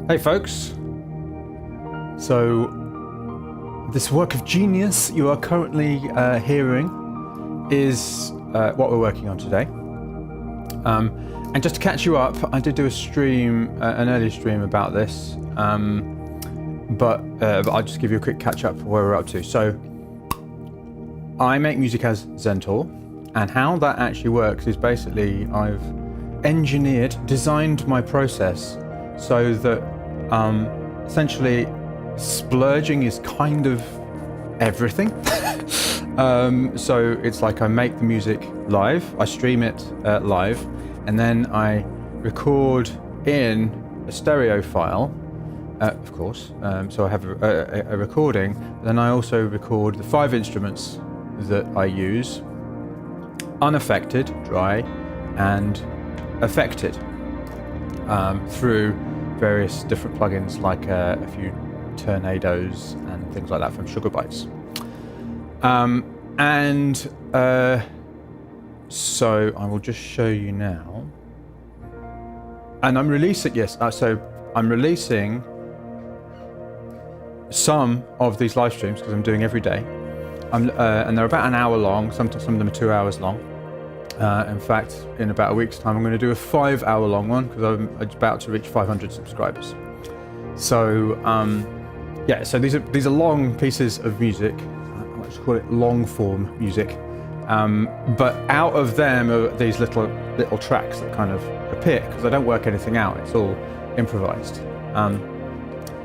Hey folks, so this work of genius you are currently hearing is what we're working on today. And just to catch you up, I did do a stream, an earlier stream about this, but I'll just give you a quick catch up for where we're up to. So I make music as Zentor, and how that actually works is basically I've designed my process so that essentially splurging is kind of everything. So it's like I make the music live, I stream it live, and then I record in a stereo file, of course. So I have a recording, then I also record the 5 instruments that I use, unaffected, dry, and affected through various different plugins like a few tornadoes and things like that from Sugar Bytes. So I will just show you now. And I'm releasing, so I'm releasing some of these live streams because I'm doing every day. And they're about an hour long, some of them are 2 hours long. In fact, in about a week's time, I'm going to do a 5-hour long one because I'm about to reach 500 subscribers. So, so these are long pieces of music. I like to call it long form music. But out of them are these little tracks that kind of appear because I don't work anything out. It's all improvised.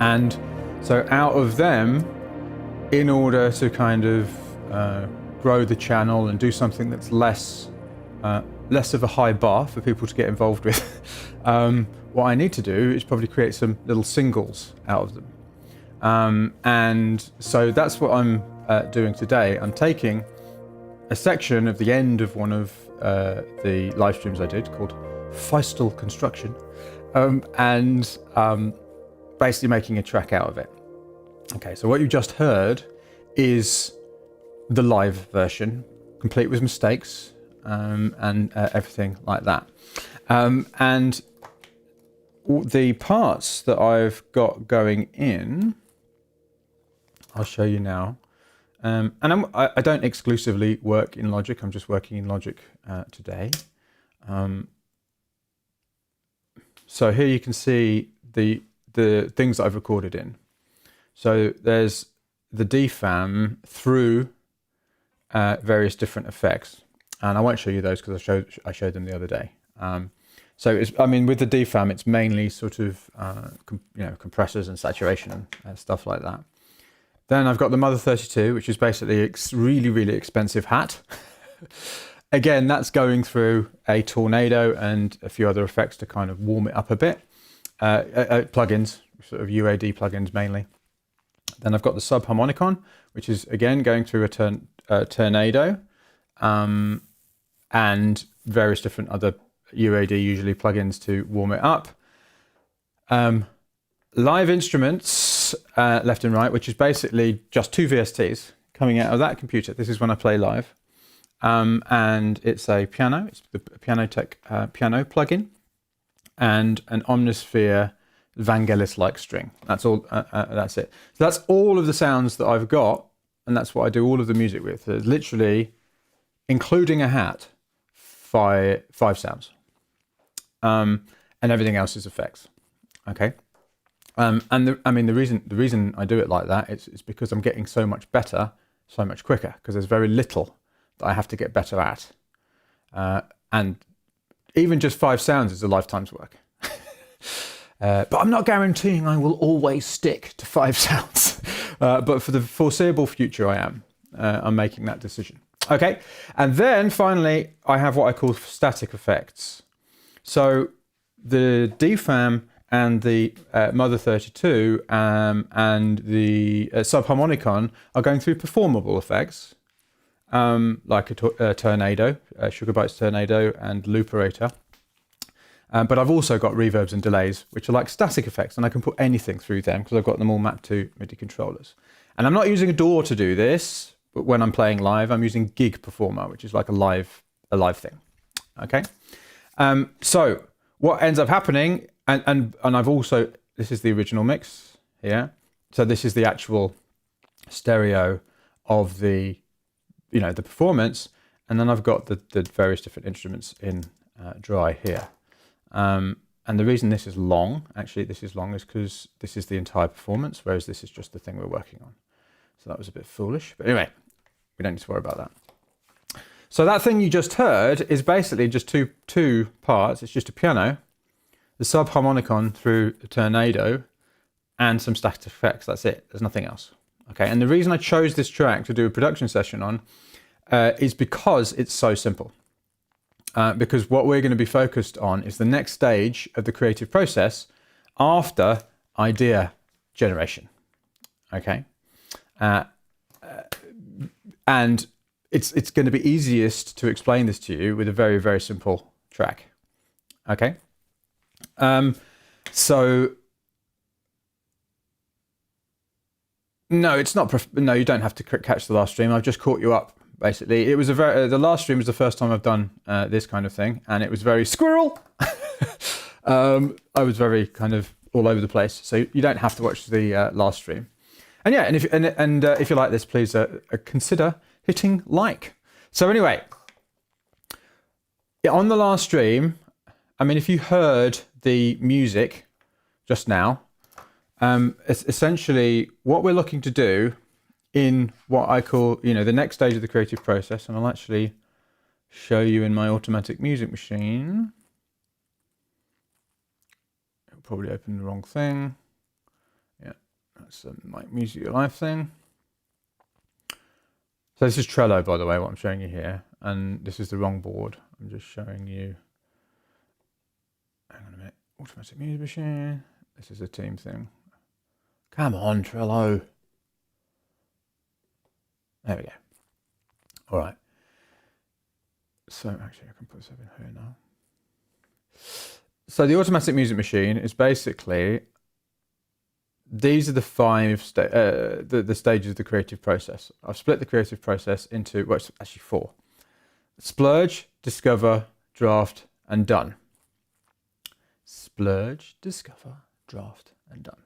And so out of them, in order to kind of grow the channel and do something that's less of a high bar for people to get involved with, what I need to do is probably create some little singles out of them. And so that's what I'm doing today. I'm taking a section of the end of one of the live streams I did called Feistal Construction, and basically making a track out of it. Okay, so what you just heard is the live version, complete with mistakes, and everything like that. And the parts that I've got going in, I'll show you now. And I don't exclusively work in Logic. I'm just working in Logic today. So here you can see the things that I've recorded in. So there's the DFAM through various different effects. And I won't show you those because I showed them the other day. So with the DFAM, it's mainly sort of compressors and saturation and stuff like that. Then I've got the Mother 32, which is basically a really, really expensive hat. Again, that's going through a tornado and a few other effects to kind of warm it up a bit. Plugins, sort of UAD plugins mainly. Then I've got the subharmonicon, which is again going through a tornado. And various different other UAD usually plugins to warm it up. Live instruments left and right, which is basically just 2 VSTs coming out of that computer. This is when I play live. And it's a piano, it's the Pianotech piano plugin, and an Omnisphere Vangelis-like string. That's all. That's it. So that's all of the sounds that I've got, and that's what I do all of the music with. There's literally, including a hat, five sounds, and everything else is effects. Okay, and the reason I do it like that is because I'm getting so much better, so much quicker, because there's very little that I have to get better at, and even just 5 sounds is a lifetime's work. But I'm not guaranteeing I will always stick to 5 sounds, but for the foreseeable future, I am. I'm making that decision. Okay, and then finally, I have what I call static effects. So the DFAM and the Mother 32 and the subharmonicon are going through performable effects, like a tornado, Sugar Bytes tornado and looperator. But I've also got reverbs and delays, which are like static effects, and I can put anything through them because I've got them all mapped to MIDI controllers. And I'm not using a DAW to do this, but when I'm playing live, I'm using Gig Performer, which is like a live thing. Okay. So what ends up happening, and I've also this is the original mix here. So this is the actual stereo of the, the performance. And then I've got the various different instruments in dry here. And the reason this is long, actually this is long, is because this is the entire performance, whereas this is just the thing we're working on. So that was a bit foolish, but anyway, we don't need to worry about that. So that thing you just heard is basically just two parts. It's just a piano, the subharmonicon through a tornado, and some static effects. That's it. There's nothing else. Okay. And the reason I chose this track to do a production session on is because it's so simple. Because what we're going to be focused on is the next stage of the creative process after idea generation. Okay. And it's going to be easiest to explain this to you with a very, very simple track. Okay. So no, it's not. No, you don't have to catch the last stream. I've just caught you up. Basically, it was the last stream was the first time I've done this kind of thing, and it was very squirrel. I was very kind of all over the place, so you don't have to watch the last stream. And yeah, and if you like this, please consider hitting like. So anyway, on the last stream, I mean, if you heard the music just now, it's essentially what we're looking to do in what I call, the next stage of the creative process. And I'll actually show you in my automatic music machine. It'll probably open the wrong thing. Yeah, that's my Music Your Life thing. So this is Trello, by the way, what I'm showing you here. And this is the wrong board. I'm just showing you. Hang on a minute. Automatic music machine. This is a team thing. Come on, Trello. There we go. All right. So actually, I can put this over here now. So the automatic music machine is basically, these are the the stages of the creative process. I've split the creative process into, well, it's actually 4. Splurge, discover, draft, and done. Splurge, discover, draft, and done.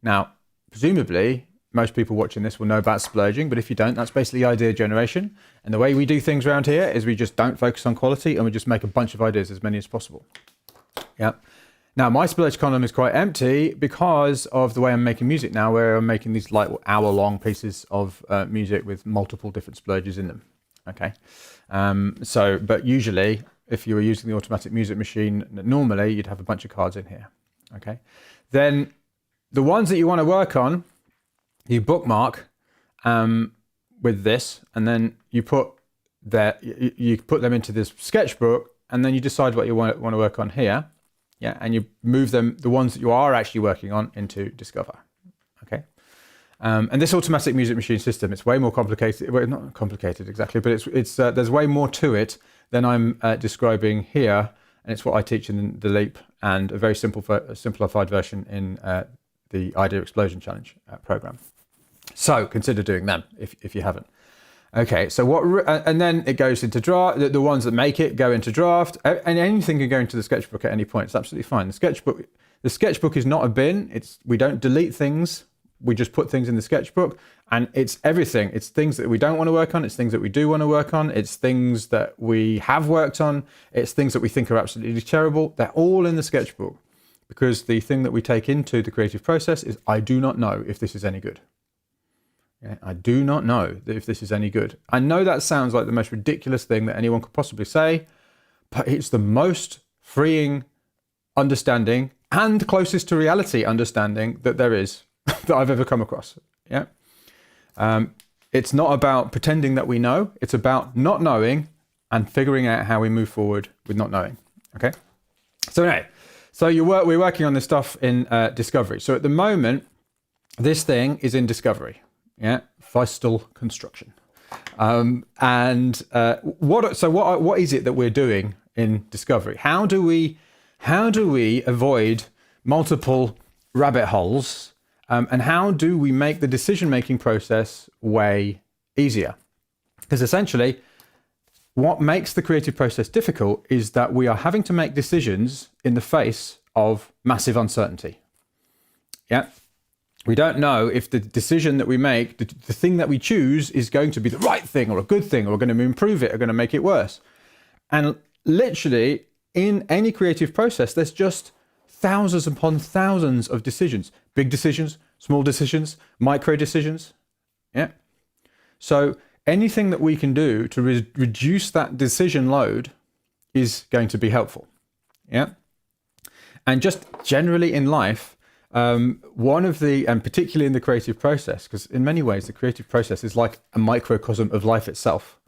Now, presumably, most people watching this will know about splurging, but if you don't, that's basically idea generation. And the way we do things around here is we just don't focus on quality and we just make a bunch of ideas, as many as possible. Yeah. Now, my splurge column is quite empty because of the way I'm making music now, where I'm making these like hour-long pieces of music with multiple different splurges in them. Okay. But usually, if you were using the automatic music machine, normally you'd have a bunch of cards in here. Okay. Then the ones that you want to work on, you bookmark with this, and then you put you put them into this sketchbook, and then you decide what you want to work on here. Yeah, and you move them, the ones that you are actually working on, into Discover. Okay. And this automatic music machine system, it's way more complicated. Well, not complicated exactly, but it's there's way more to it than I'm describing here, and it's what I teach in the Leap, and a very simplified version in the Idea Explosion Challenge program. So consider doing them if you haven't. Okay, so and then it goes into draft. The ones that make it go into draft, and anything can go into the sketchbook at any point. It's absolutely fine. The sketchbook is not a bin. We don't delete things. We just put things in the sketchbook, and it's everything. It's things that we don't want to work on. It's things that we do want to work on. It's things that we have worked on. It's things that we think are absolutely terrible. They're all in the sketchbook, because the thing that we take into the creative process is, I do not know if this is any good. Yeah, I do not know if this is any good. I know that sounds like the most ridiculous thing that anyone could possibly say, but it's the most freeing understanding and closest to reality understanding that there is, that I've ever come across. Yeah. It's not about pretending that we know. It's about not knowing and figuring out how we move forward with not knowing. Okay. So anyway, we're working on this stuff in Discovery. So at the moment, this thing is in Discovery. Yeah, Feistel construction. What is it that we're doing in Discovery? How do we avoid multiple rabbit holes, and how do we make the decision-making process way easier? Because essentially, what makes the creative process difficult is that we are having to make decisions in the face of massive uncertainty. Yeah. We don't know if the decision that we make, the thing that we choose is going to be the right thing or a good thing, or we're going to improve it or going to make it worse. And literally in any creative process, there's just thousands upon thousands of decisions, big decisions, small decisions, micro decisions. Yeah. So anything that we can do to reduce that decision load is going to be helpful. Yeah. And just generally in life, one of the, and particularly in the creative process, because in many ways the creative process is like a microcosm of life itself.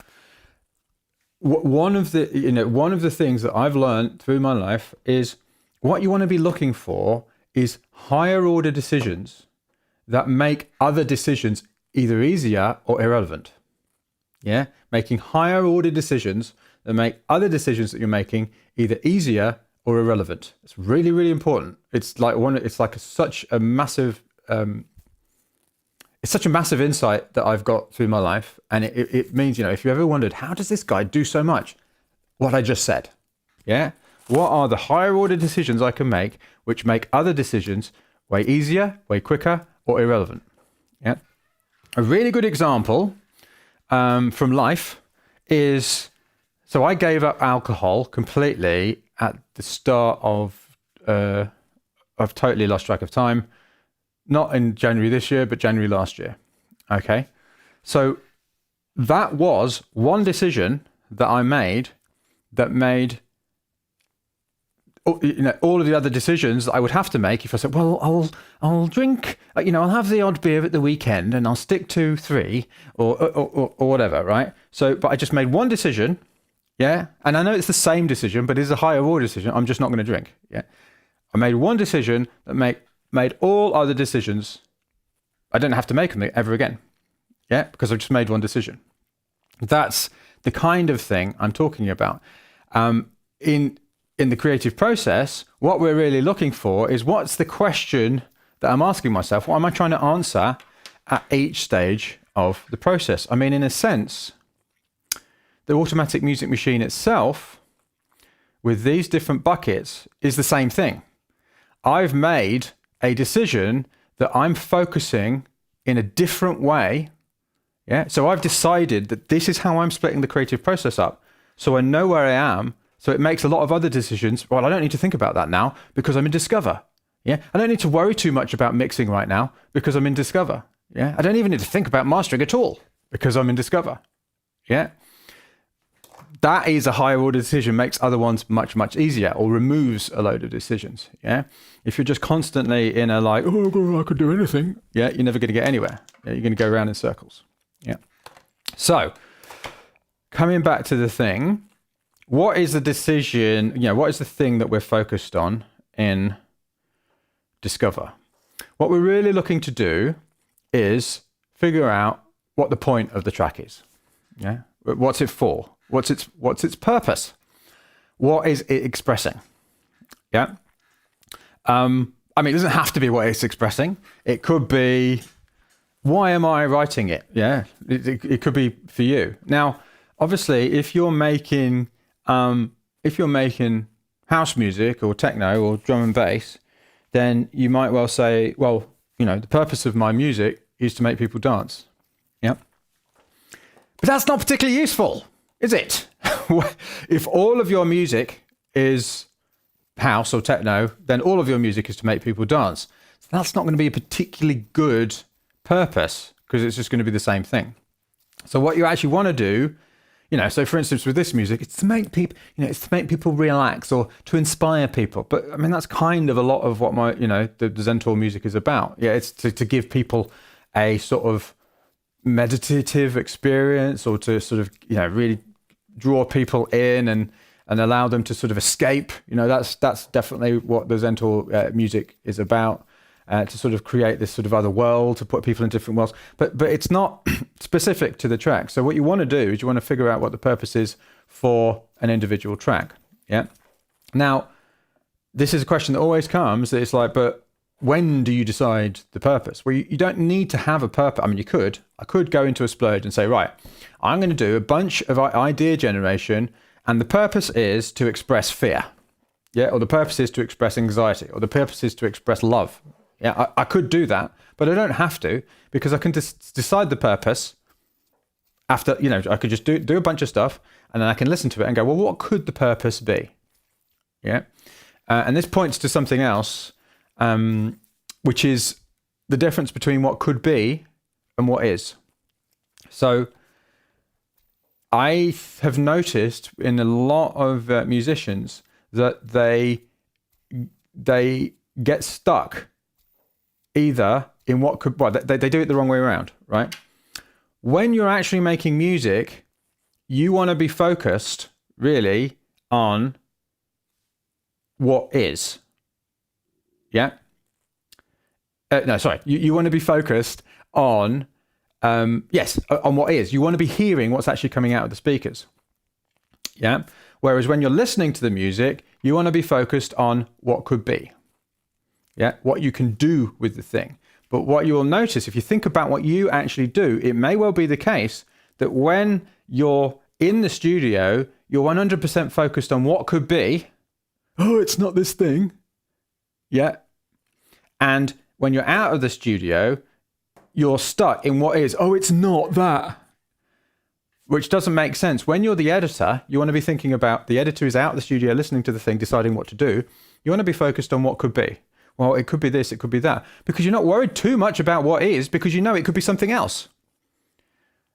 One of the things that I've learned through my life is what you want to be looking for is higher order decisions that make other decisions either easier or irrelevant. Yeah, making higher order decisions that make other decisions that you're making either easier or irrelevant. It's really, really important. It's like such a massive insight that I've got through my life. And it means, if you ever wondered, how does this guy do so much? What I just said. Yeah. What are the higher order decisions I can make which make other decisions way easier, way quicker, or irrelevant? Yeah. A really good example from life is, so I gave up alcohol completely at the start of, I've totally lost track of time, not in January this year, but January last year. Okay. So that was one decision that I made that made, all of the other decisions that I would have to make if I said, well, I'll drink, I'll have the odd beer at the weekend and I'll stick to 3 or whatever. Right. So, but I just made one decision. Yeah. And I know it's the same decision, but it's a higher order decision. I'm just not going to drink. Yeah. I made one decision that made all other decisions, I don't have to make them ever again. Yeah. Because I've just made one decision. That's the kind of thing I'm talking about. In the creative process, what we're really looking for is, what's the question that I'm asking myself? What am I trying to answer at each stage of the process? I mean, in a sense, the automatic music machine itself, with these different buckets, is the same thing. I've made a decision that I'm focusing in a different way. Yeah. So I've decided that this is how I'm splitting the creative process up. So I know where I am. So it makes a lot of other decisions. Well, I don't need to think about that now because I'm in Discover. Yeah. I don't need to worry too much about mixing right now because I'm in Discover. Yeah. I don't even need to think about mastering at all because I'm in Discover. Yeah. That is a higher order decision, makes other ones much, much easier, or removes a load of decisions. Yeah. If you're just constantly in a like, oh, I could do anything. Yeah. You're never going to get anywhere. Yeah, you're going to go around in circles. Yeah. So coming back to the thing, what is the decision, what is the thing that we're focused on in Discover? What we're really looking to do is figure out what the point of the track is. Yeah. What's it for? What's its purpose? What is it expressing? Yeah. I mean, it doesn't have to be what it's expressing. It could be, why am I writing it? Yeah. It could be for you. Now, obviously, if you're making house music or techno or drum and bass, then you might well say, well, the purpose of my music is to make people dance. Yeah. But that's not particularly useful, is it? If all of your music is house or techno, then all of your music is to make people dance. So that's not going to be a particularly good purpose because it's just going to be the same thing. So what you actually want to do, so for instance, with this music, it's to make people, it's to make people relax or to inspire people. But I mean, that's kind of a lot of what my, the Zentor music is about. Yeah, it's to give people a sort of meditative experience, or to sort of, really draw people in and allow them to sort of escape. That's definitely what the Zentor music is about. To sort of create this sort of other world, to put people in different worlds. But it's not specific to the track. So what you want to do is you want to figure out what the purpose is for an individual track. Yeah. Now, this is a question that always comes. It's like, but when do you decide the purpose? Well, you don't need to have a purpose. I mean, I could go into a Splurge and say, right, I'm going to do a bunch of idea generation, and the purpose is to express fear. Yeah. Or the purpose is to express anxiety, or the purpose is to express love. Yeah, I could do that, but I don't have to, because I can just decide the purpose after, I could just do a bunch of stuff, and then I can listen to it and go, well, what could the purpose be? Yeah. And this points to something else, which is the difference between what could be and what is. So I have noticed in a lot of musicians that they get stuck either in what could, well, they do it the wrong way around, right? When you're actually making music, you want to be focused really on what is. Yeah? No, sorry. You want to be focused on, on what is. You want to be hearing what's actually coming out of the speakers. Yeah? Whereas when you're listening to the music, you want to be focused on what could be. Yeah? What you can do with the thing. But what you will notice, if you think about what you actually do, it may well be the case that when you're in the studio, you're 100% focused on what could be. Oh, it's not this thing. Yeah. And when you're out of the studio, you're stuck in what is. Oh, it's not that. Which doesn't make sense. When you're the editor, you want to be thinking about the editor is out of the studio, listening to the thing, deciding what to do. You want to be focused on what could be. Well, it could be this, it could be that. Because you're not worried too much about what is, because you know it could be something else.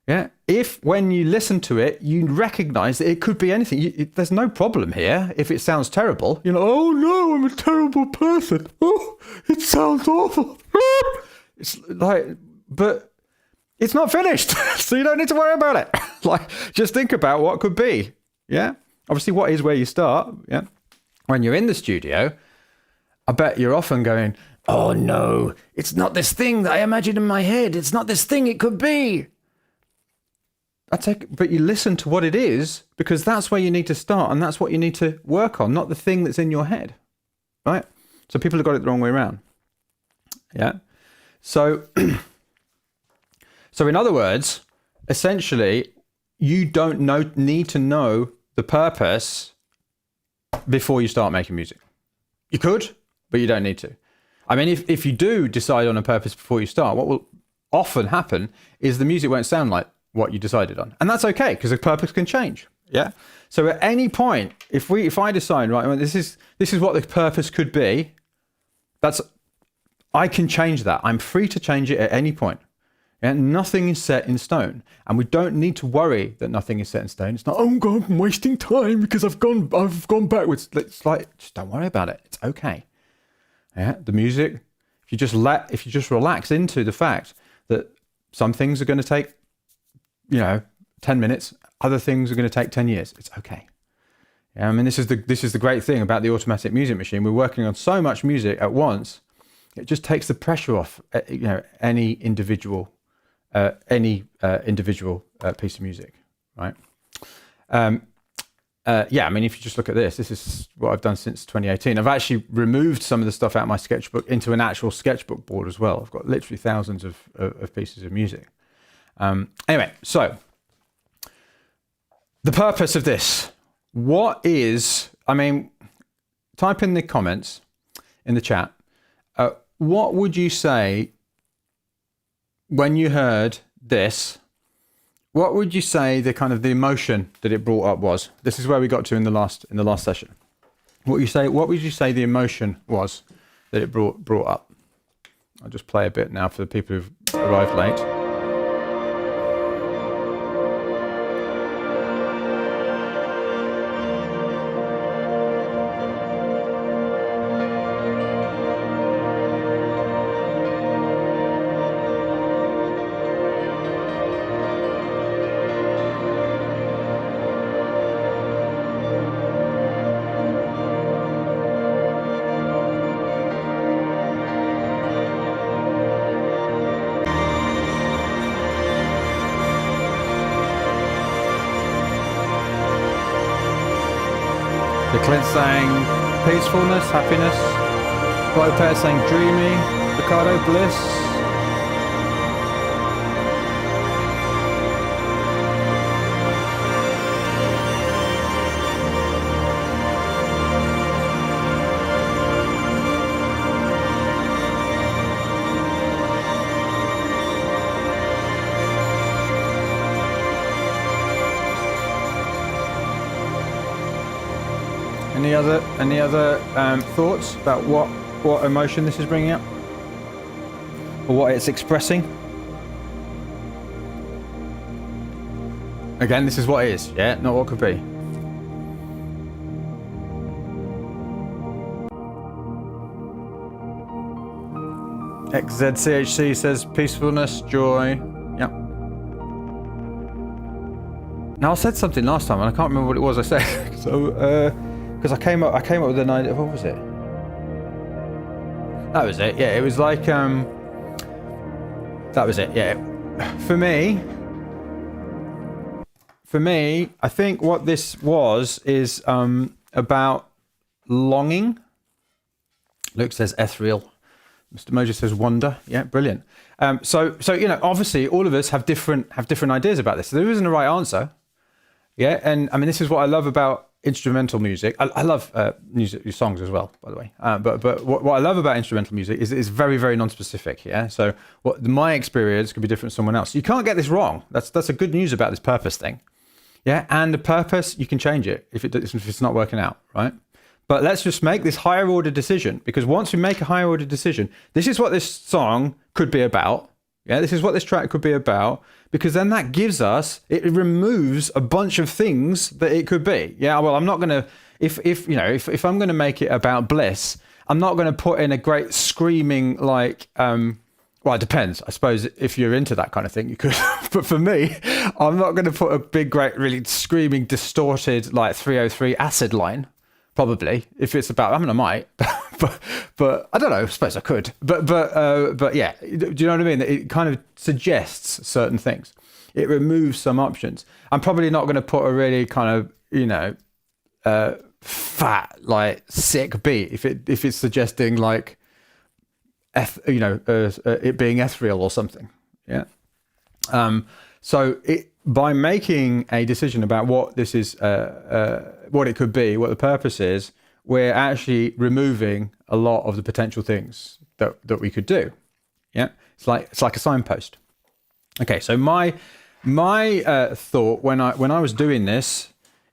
Yeah. If when you listen to it, you recognize that it could be anything. There's no problem here if it sounds terrible. You're like, oh no, I'm a terrible person. Oh, it sounds awful. It's like, but it's not finished. So you don't need to worry about it. Like, just think about what could be. Yeah. Obviously, what is where you start. Yeah. When you're in the studio, I bet you're often going, oh no, it's not this thing that I imagined in my head. It's not this thing it could be. But you listen to what it is, because that's where you need to start, and that's what you need to work on, not the thing that's in your head, right? So people have got it the wrong way around. Yeah. So in other words, essentially, you don't need to know the purpose before you start making music. You could, but you don't need to. I mean, if you do decide on a purpose before you start, what will often happen is the music won't sound like what you decided on. And that's okay, because the purpose can change. Yeah. So at any point, if I decide, right, well, this is what the purpose could be, I can change that. I'm free to change it at any point. Yeah? Nothing is set in stone. And we don't need to worry that nothing is set in stone. It's not, oh God, I'm wasting time because I've gone backwards. It's like, just don't worry about it. It's okay. Yeah. The music, if you just relax into the fact that some things are going to take 10 minutes, other things are going to take 10 years. It's okay. Yeah, I mean, this is the great thing about the automatic music machine. We're working on so much music at once. It just takes the pressure off, any individual piece of music, right? I mean, if you just look at this is what I've done since 2018. I've actually removed some of the stuff out of my sketchbook into an actual sketchbook board as well. I've got literally thousands of pieces of music. Anyway, so the purpose of this, type in the comments in the chat, what would you say when you heard this? What would you say the kind of the emotion that it brought up was? This is where we got to in the last session. What would you say the emotion was that it brought up? I'll just play a bit now for the people who've arrived late. The Clint saying peacefulness, happiness. Pair saying dreamy. Ricardo, bliss. Any other thoughts about what emotion this is bringing up, or what it's expressing? Again, this is what is, yeah, not what could be. XZCHC says peacefulness, joy. Yep. Now I said something last time and I can't remember what it was I said. So, because I came up with an idea. What was it? That was it. Yeah, it was like that was it. Yeah. For me, I think what this is about longing. Luke says ethereal. Mr. Mojo says wonder. Yeah, brilliant. So obviously all of us have different ideas about this. So there isn't a right answer. Yeah, and I mean this is what I love about instrumental music. I love music songs as well, by the way. But what I love about instrumental music is it's very, very non-specific. Yeah. So my experience could be different to someone else. You can't get this wrong. That's the good news about this purpose thing. Yeah, and the purpose you can change it if it's not working out, right? But let's just make this higher order decision, because once we make a higher order decision, this is what this song could be about. Yeah, this is what this track could be about, because then that gives us, it removes a bunch of things that it could be. Yeah, well, I'm not going to, if I'm going to make it about bliss, I'm not going to put in a great screaming like, well, it depends. I suppose if you're into that kind of thing, you could. But for me, I'm not going to put a big, great, really screaming, distorted, like 303 acid line. Probably, if it's about, I mean, I might, but I don't know. I suppose I could, but yeah. Do you know what I mean? It kind of suggests certain things. It removes some options. I'm probably not going to put a really kind of fat, like sick beat if it's suggesting like, it being ethereal or something. Yeah. So by making a decision about what this is, what it could be, what the purpose is, we're actually removing a lot of the potential things that we could do. Yeah, it's like a signpost. Okay, so my thought when I was doing this,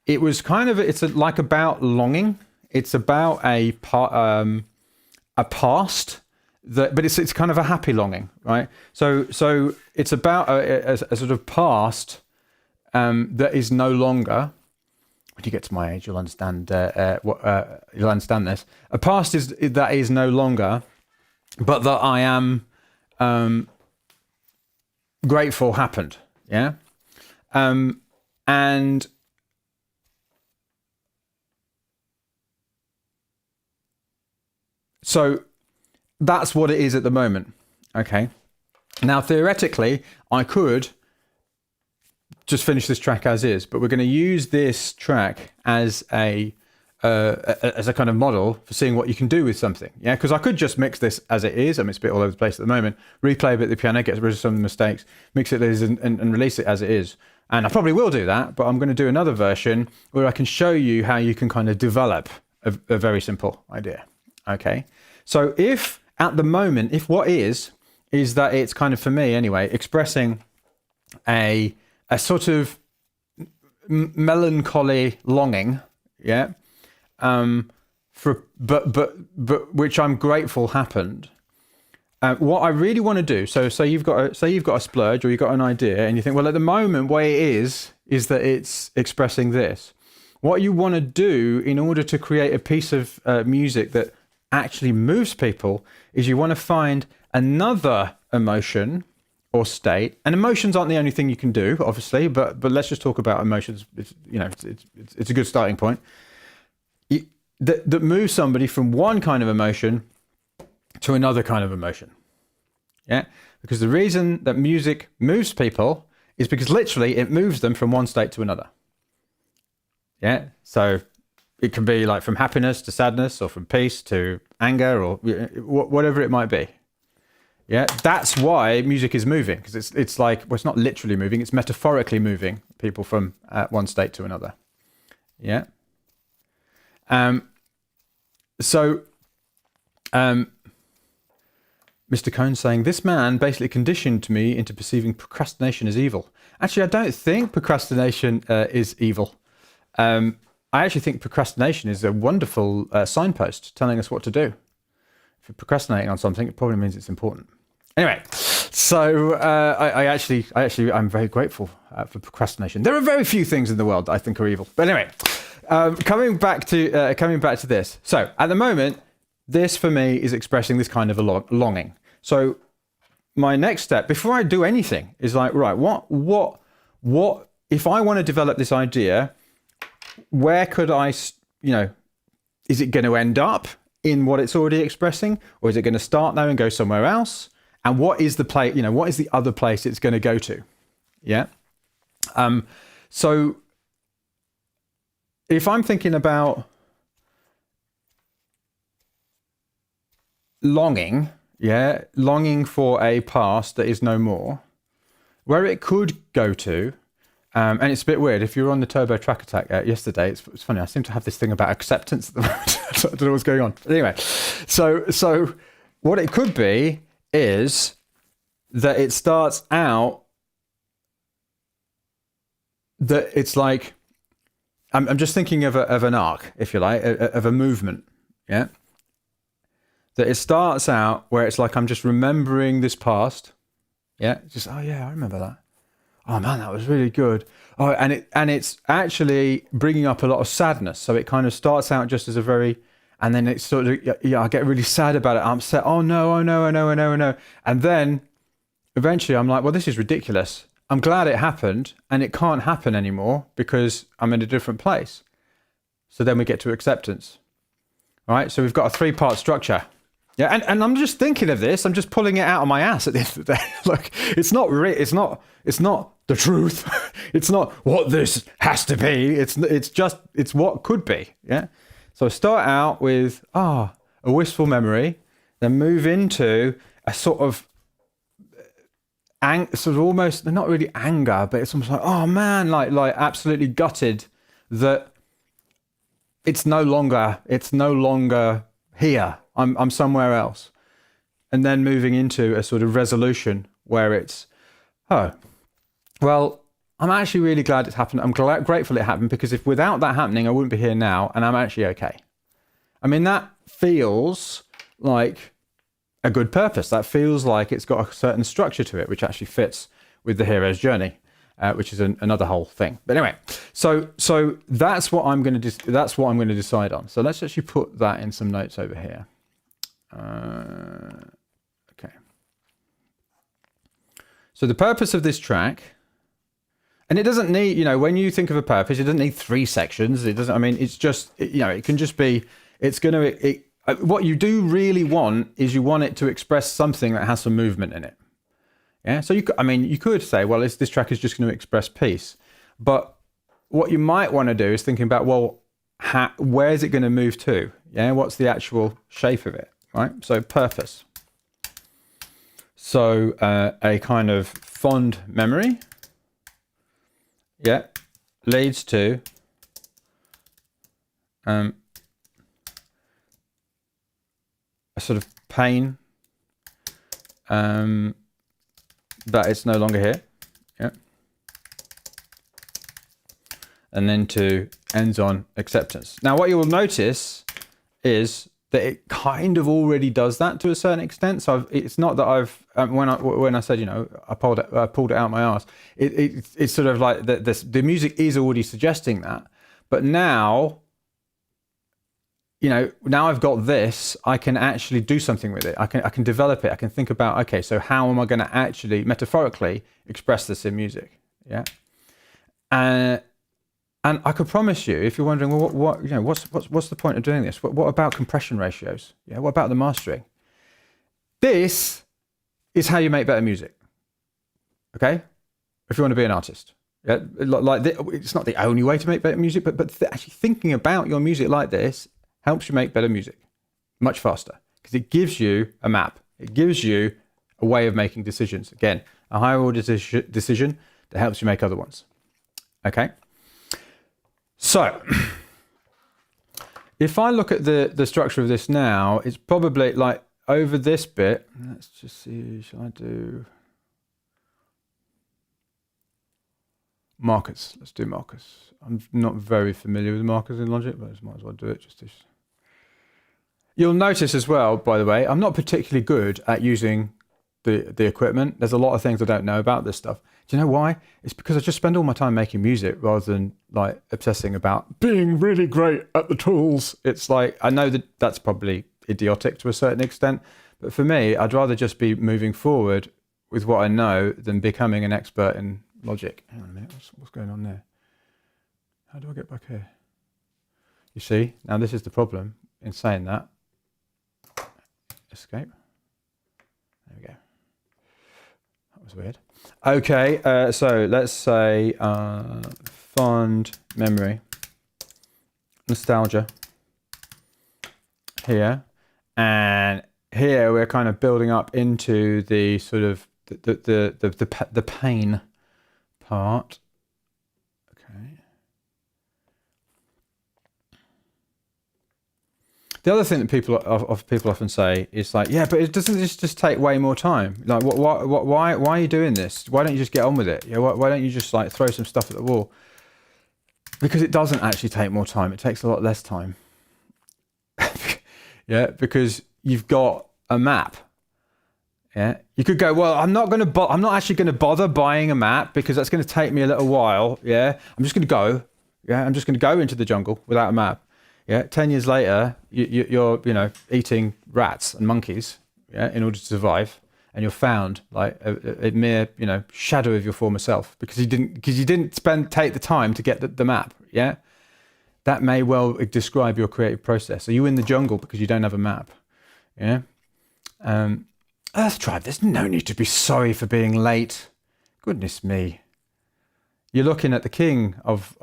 it was kind of like about longing. It's about a past. But it's kind of a happy longing, right? So it's about a sort of past that is no longer. When you get to my age, you'll understand you'll understand this. A past that is no longer, but that I am grateful happened. Yeah, and so. That's what it is at the moment. Okay. Now, theoretically, I could just finish this track as is, but we're going to use this track as a kind of model for seeing what you can do with something. Yeah, because I could just mix this as it is. I mean, it's a bit all over the place at the moment. Replay a bit of the piano, get rid of some of the mistakes, mix it as and release it as it is. And I probably will do that, but I'm going to do another version where I can show you how you can kind of develop a very simple idea. Okay. So if at the moment, if what is that it's kind of, for me anyway, expressing a sort of melancholy longing, yeah, but which I'm grateful happened. What I really want to do, so you've got a splurge or you've got an idea, and you think, well, at the moment, what it is that it's expressing this. What you want to do in order to create a piece of music that actually moves people is you want to find another emotion or state, and emotions aren't the only thing you can do, obviously, but let's just talk about emotions. It's a good starting point. That moves somebody from one kind of emotion to another kind of emotion. Yeah, because the reason that music moves people is because literally it moves them from one state to another. Yeah, so it can be like from happiness to sadness, or from peace to anger, or whatever it might be. Yeah, that's why music is moving, because it's like, well, it's not literally moving, it's metaphorically moving people from one state to another. Yeah. So, Mr. Cohn saying, this man basically conditioned me into perceiving procrastination as evil. Actually, I don't think procrastination is evil. I actually think procrastination is a wonderful signpost telling us what to do. If you're procrastinating on something, it probably means it's important. Anyway, so I'm very grateful for procrastination. There are very few things in the world that I think are evil. But anyway, coming back to this. So at the moment, this for me is expressing this kind of a longing. So my next step before I do anything is like, right, what if I want to develop this idea? Where could I, is it going to end up in what it's already expressing, or is it going to start there and go somewhere else? And what is the place, what is the other place it's going to go to? Yeah. So if I'm thinking about longing for a past that is no more, where it could go to, and it's a bit weird. If you were on the Turbo Track Attack yesterday, it's funny. I seem to have this thing about acceptance at the moment. I don't know what's going on. But anyway, so what it could be is that it starts out that it's like, I'm just thinking of an arc, if you like, of a movement. Yeah. That it starts out where it's like, I'm just remembering this past. Yeah. Just, oh yeah, I remember that. Oh man, that was really good. Oh, and it's actually bringing up a lot of sadness. So it kind of starts out just as a very, and then it's sort of, I get really sad about it. I'm upset. Oh no, I know. And then eventually I'm like, well, this is ridiculous. I'm glad it happened, and it can't happen anymore because I'm in a different place. So then we get to acceptance. All right. So we've got a 3-part structure. Yeah, and I'm just thinking of this. I'm just pulling it out of my ass at the end of the day. Like, it's not the truth. It's not what this has to be. It's what could be. Yeah. So start out with a wistful memory, then move into a sort of almost, not really anger, but it's almost like, oh man, like absolutely gutted that it's no longer here. I'm somewhere else. And then moving into a sort of resolution where it's, oh, well, I'm actually really glad it's happened. I'm grateful it happened, because if without that happening, I wouldn't be here now, and I'm actually okay. I mean, that feels like a good purpose. That feels like it's got a certain structure to it, which actually fits with the hero's journey, which is another whole thing. But anyway, so that's what I'm going to decide on. So let's actually put that in some notes over here. Okay. So the purpose of this track, and it doesn't need, when you think of a purpose, it doesn't need 3 sections. It doesn't, I mean, it's just, it can just be, what you do really want is you want it to express something that has some movement in it. Yeah. So you could say, well, this track is just going to express peace. But what you might want to do is thinking about, well, where is it going to move to? Yeah. What's the actual shape of it? Right. So purpose. So a kind of fond memory. Yeah. Leads to a sort of pain that it's no longer here. Yeah. And then ends on acceptance. Now, what you will notice is that it kind of already does that to a certain extent. So it's not that I've when I said I pulled it out of my arse. It's sort of like the music is already suggesting that, but now now I've got this, I can actually do something with it. I can develop it. I can think about, okay, so how am I going to actually metaphorically express this in music? Yeah. And I could promise you, if you're wondering, well, what's the point of doing this? What about compression ratios? Yeah. What about the mastering? This is how you make better music. Okay. If you want to be an artist. Yeah. It's not the only way to make better music, but actually thinking about your music like this helps you make better music much faster, because it gives you a map. It gives you a way of making decisions. Again, a higher order decision that helps you make other ones. Okay. So if I look at the structure of this now, it's probably like over this bit. Let's just see, shall I do? markers. Let's do markers. I'm not very familiar with markers in Logic, but I might as well do it just to... You'll notice as well, by the way, I'm not particularly good at using the equipment. There's a lot of things I don't know about this stuff. Do you know why? It's because I just spend all my time making music rather than like obsessing about being really great at the tools. It's like, I know that that's probably idiotic to a certain extent, but for me, I'd rather just be moving forward with what I know than becoming an expert in Logic. Hang on a minute, what's going on there? How do I get back here? You see, now this is the problem in saying that. Escape. There we go. That was weird. Okay, so let's say fond memory, nostalgia here, and here we're kind of building up into the sort of the pain part. Okay. The other thing that people often say is like, yeah, but doesn't this just take way more time? Like, why are you doing this? Why don't you just get on with it? Yeah, why don't you just like throw some stuff at the wall? Because it doesn't actually take more time. It takes a lot less time. Yeah, because you've got a map. Yeah, you could go, well, I'm not actually going to bother buying a map because that's going to take me a little while. Yeah, I'm just going to go. Yeah, I'm just going to go into the jungle without a map. Yeah, 10 years later, you're eating rats and monkeys, yeah, in order to survive, and you're found like a mere shadow of your former self because you didn't take the time to get the map. Yeah, that may well describe your creative process. Are you in the jungle because you don't have a map? Yeah. Earth Tribe, there's no need to be sorry for being late. Goodness me. You're looking at the king of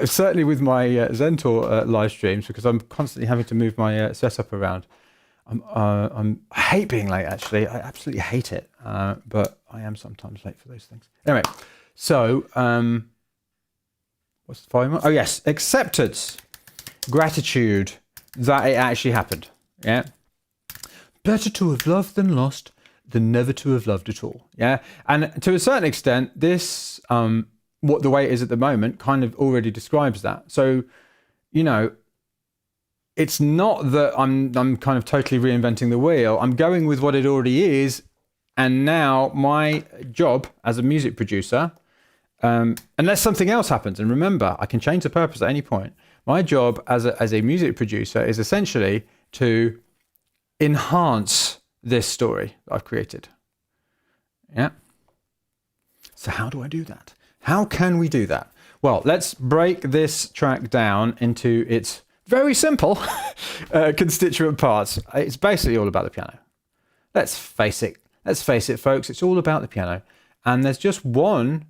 certainly with my Zentor live streams, because I'm constantly having to move my setup around. I hate being late, actually. I absolutely hate it. But I am sometimes late for those things. Anyway, so what's the following one? Oh yes, acceptance, gratitude that it actually happened. Yeah, better to have loved than lost than never to have loved at all. Yeah, and to a certain extent, this what the way it is at the moment kind of already describes that. So, it's not that I'm kind of totally reinventing the wheel. I'm going with what it already is, and now my job as a music producer, unless something else happens, and remember, I can change the purpose at any point. My job as a music producer is essentially to enhance this story that I've created. Yeah. So how do I do that? How can we do that? Well, let's break this track down into its very simple constituent parts. It's basically all about the piano. Let's face it, folks. It's all about the piano. And there's just one...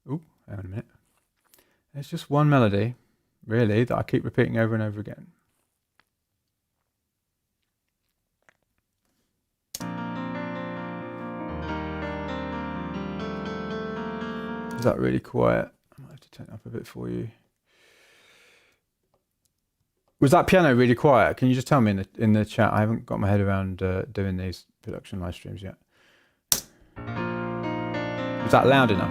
Oh, hang on a minute. There's just one melody, really, that I keep repeating over and over again. Is that really quiet? I might have to turn it up a bit for you. Was that piano really quiet? Can you just tell me in the chat? I haven't got my head around doing these production live streams yet. Was that loud enough?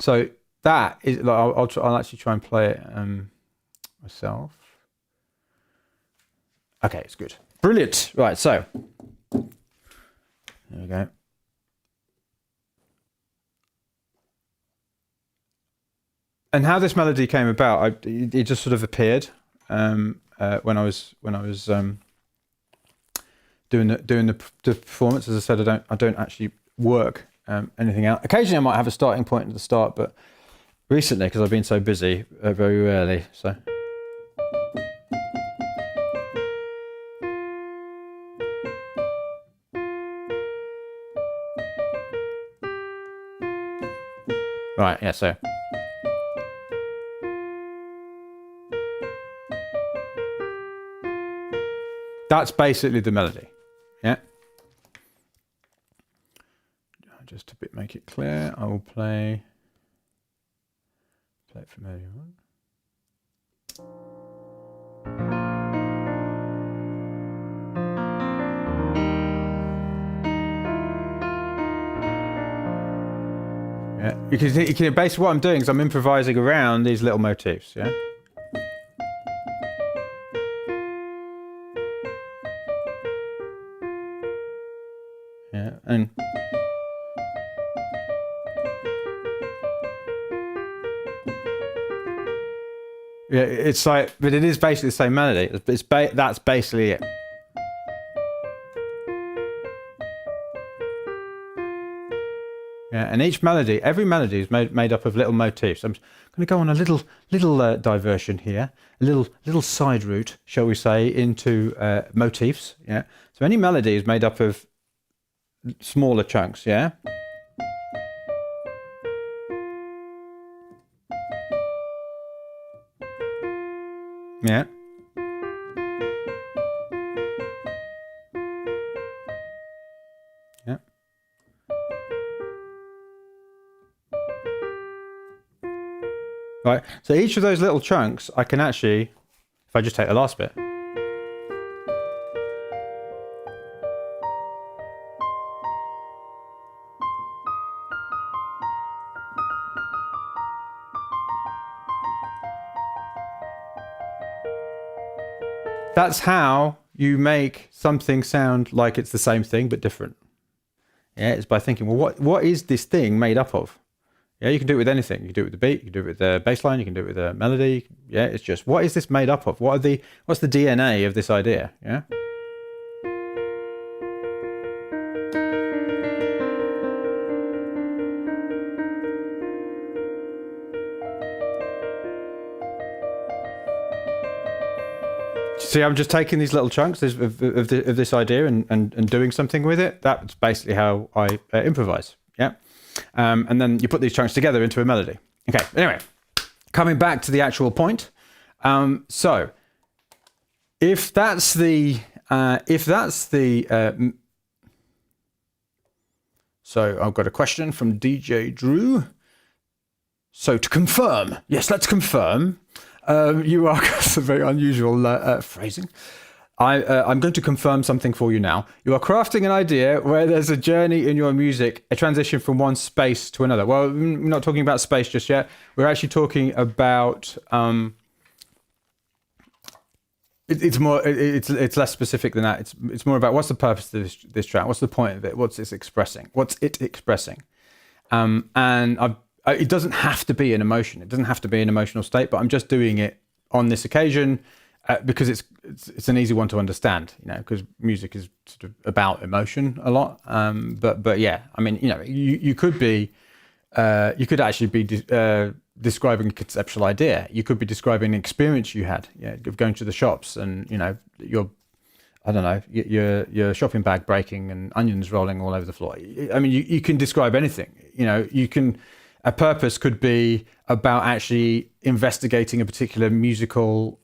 So that is like I'll actually try and play it myself. Okay, it's good. Brilliant. Right, so there we go. And how this melody came about, it just sort of appeared when I was doing the performance. As I said, I don't actually work anything out. Occasionally, I might have a starting point at the start, but recently, because I've been so busy, very rarely. So. Right, yeah, so. That's basically the melody, yeah? Just to make it clear, I will play it from earlier on. Because basically what I'm doing is I'm improvising around these little motifs, yeah? Yeah, and... Yeah, it's like, but it is basically the same melody. That's basically it. Yeah, and each melody, every melody is made up of little motifs. I'm going to go on a little diversion here, a little side route, shall we say, into motifs. Yeah. So any melody is made up of smaller chunks. Yeah. Yeah. Yeah. Right. So each of those little chunks, I can actually, if I just take the last bit. That's how you make something sound like it's the same thing but different. Yeah, it's by thinking, well, what is this thing made up of? Yeah, you can do it with anything. You can do it with the beat, you can do it with the bass line, you can do it with the melody. Yeah, it's just, what is this made up of? What's the DNA of this idea? Yeah. See, I'm just taking these little chunks of this idea and doing something with it. That's basically how I improvise. Yeah. And then you put these chunks together into a melody. Okay. Anyway, coming back to the actual point. So if that's the so I've got a question from DJ Drew. So to confirm, yes, let's confirm. You are, that's a very unusual phrasing. I'm going to confirm something for you now. You are crafting an idea where there's a journey in your music, a transition from one space to another. Well, we're not talking about space just yet. We're actually talking about. It's less specific than that. It's more about what's the purpose of this track? What's the point of it? What's it expressing? And it doesn't have to be an emotion. It doesn't have to be an emotional state. But I'm just doing it on this occasion. Because it's an easy one to understand, you know, because music is sort of about emotion a lot. But yeah, I mean, you know, you could actually be describing a conceptual idea. You could be describing an experience you had, of going to the shops and, you know, your shopping bag breaking and onions rolling all over the floor. I mean, you can describe anything, you know, a purpose could be about actually investigating a particular musical,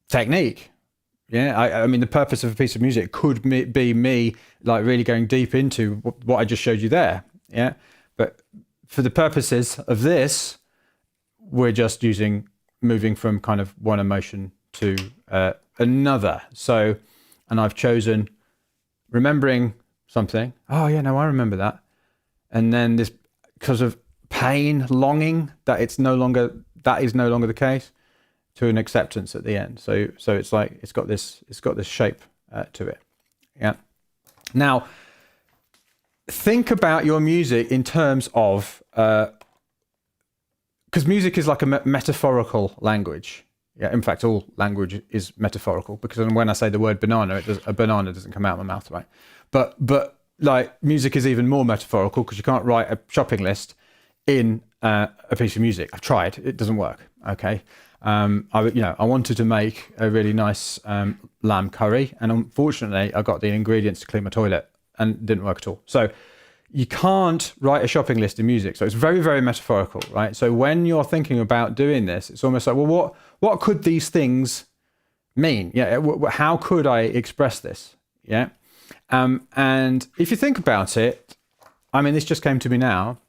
technique. Yeah, I mean, the purpose of a piece of music could be me like really going deep into what I just showed you there. Yeah, but for the purposes of this, we're just moving from kind of one emotion to another. So, and I've chosen remembering something. Oh yeah, no, I remember that. And then this, because of pain, longing, that is no longer the case, to an acceptance at the end. So it's like it's got this shape to it. Yeah. Now, think about your music in terms of because music is like a metaphorical language. Yeah. In fact, all language is metaphorical, because when I say the word banana, a banana doesn't come out of my mouth, right? But like music is even more metaphorical, because you can't write a shopping list in a piece of music. I've tried; it doesn't work. Okay. I wanted to make a really nice lamb curry, and unfortunately I got the ingredients to clean my toilet and it didn't work at all. So you can't write a shopping list in music. So it's very, very metaphorical, right? So when you're thinking about doing this, it's almost like, well, what could these things mean? Yeah, how could I express this? Yeah, and if you think about it, I mean, this just came to me now.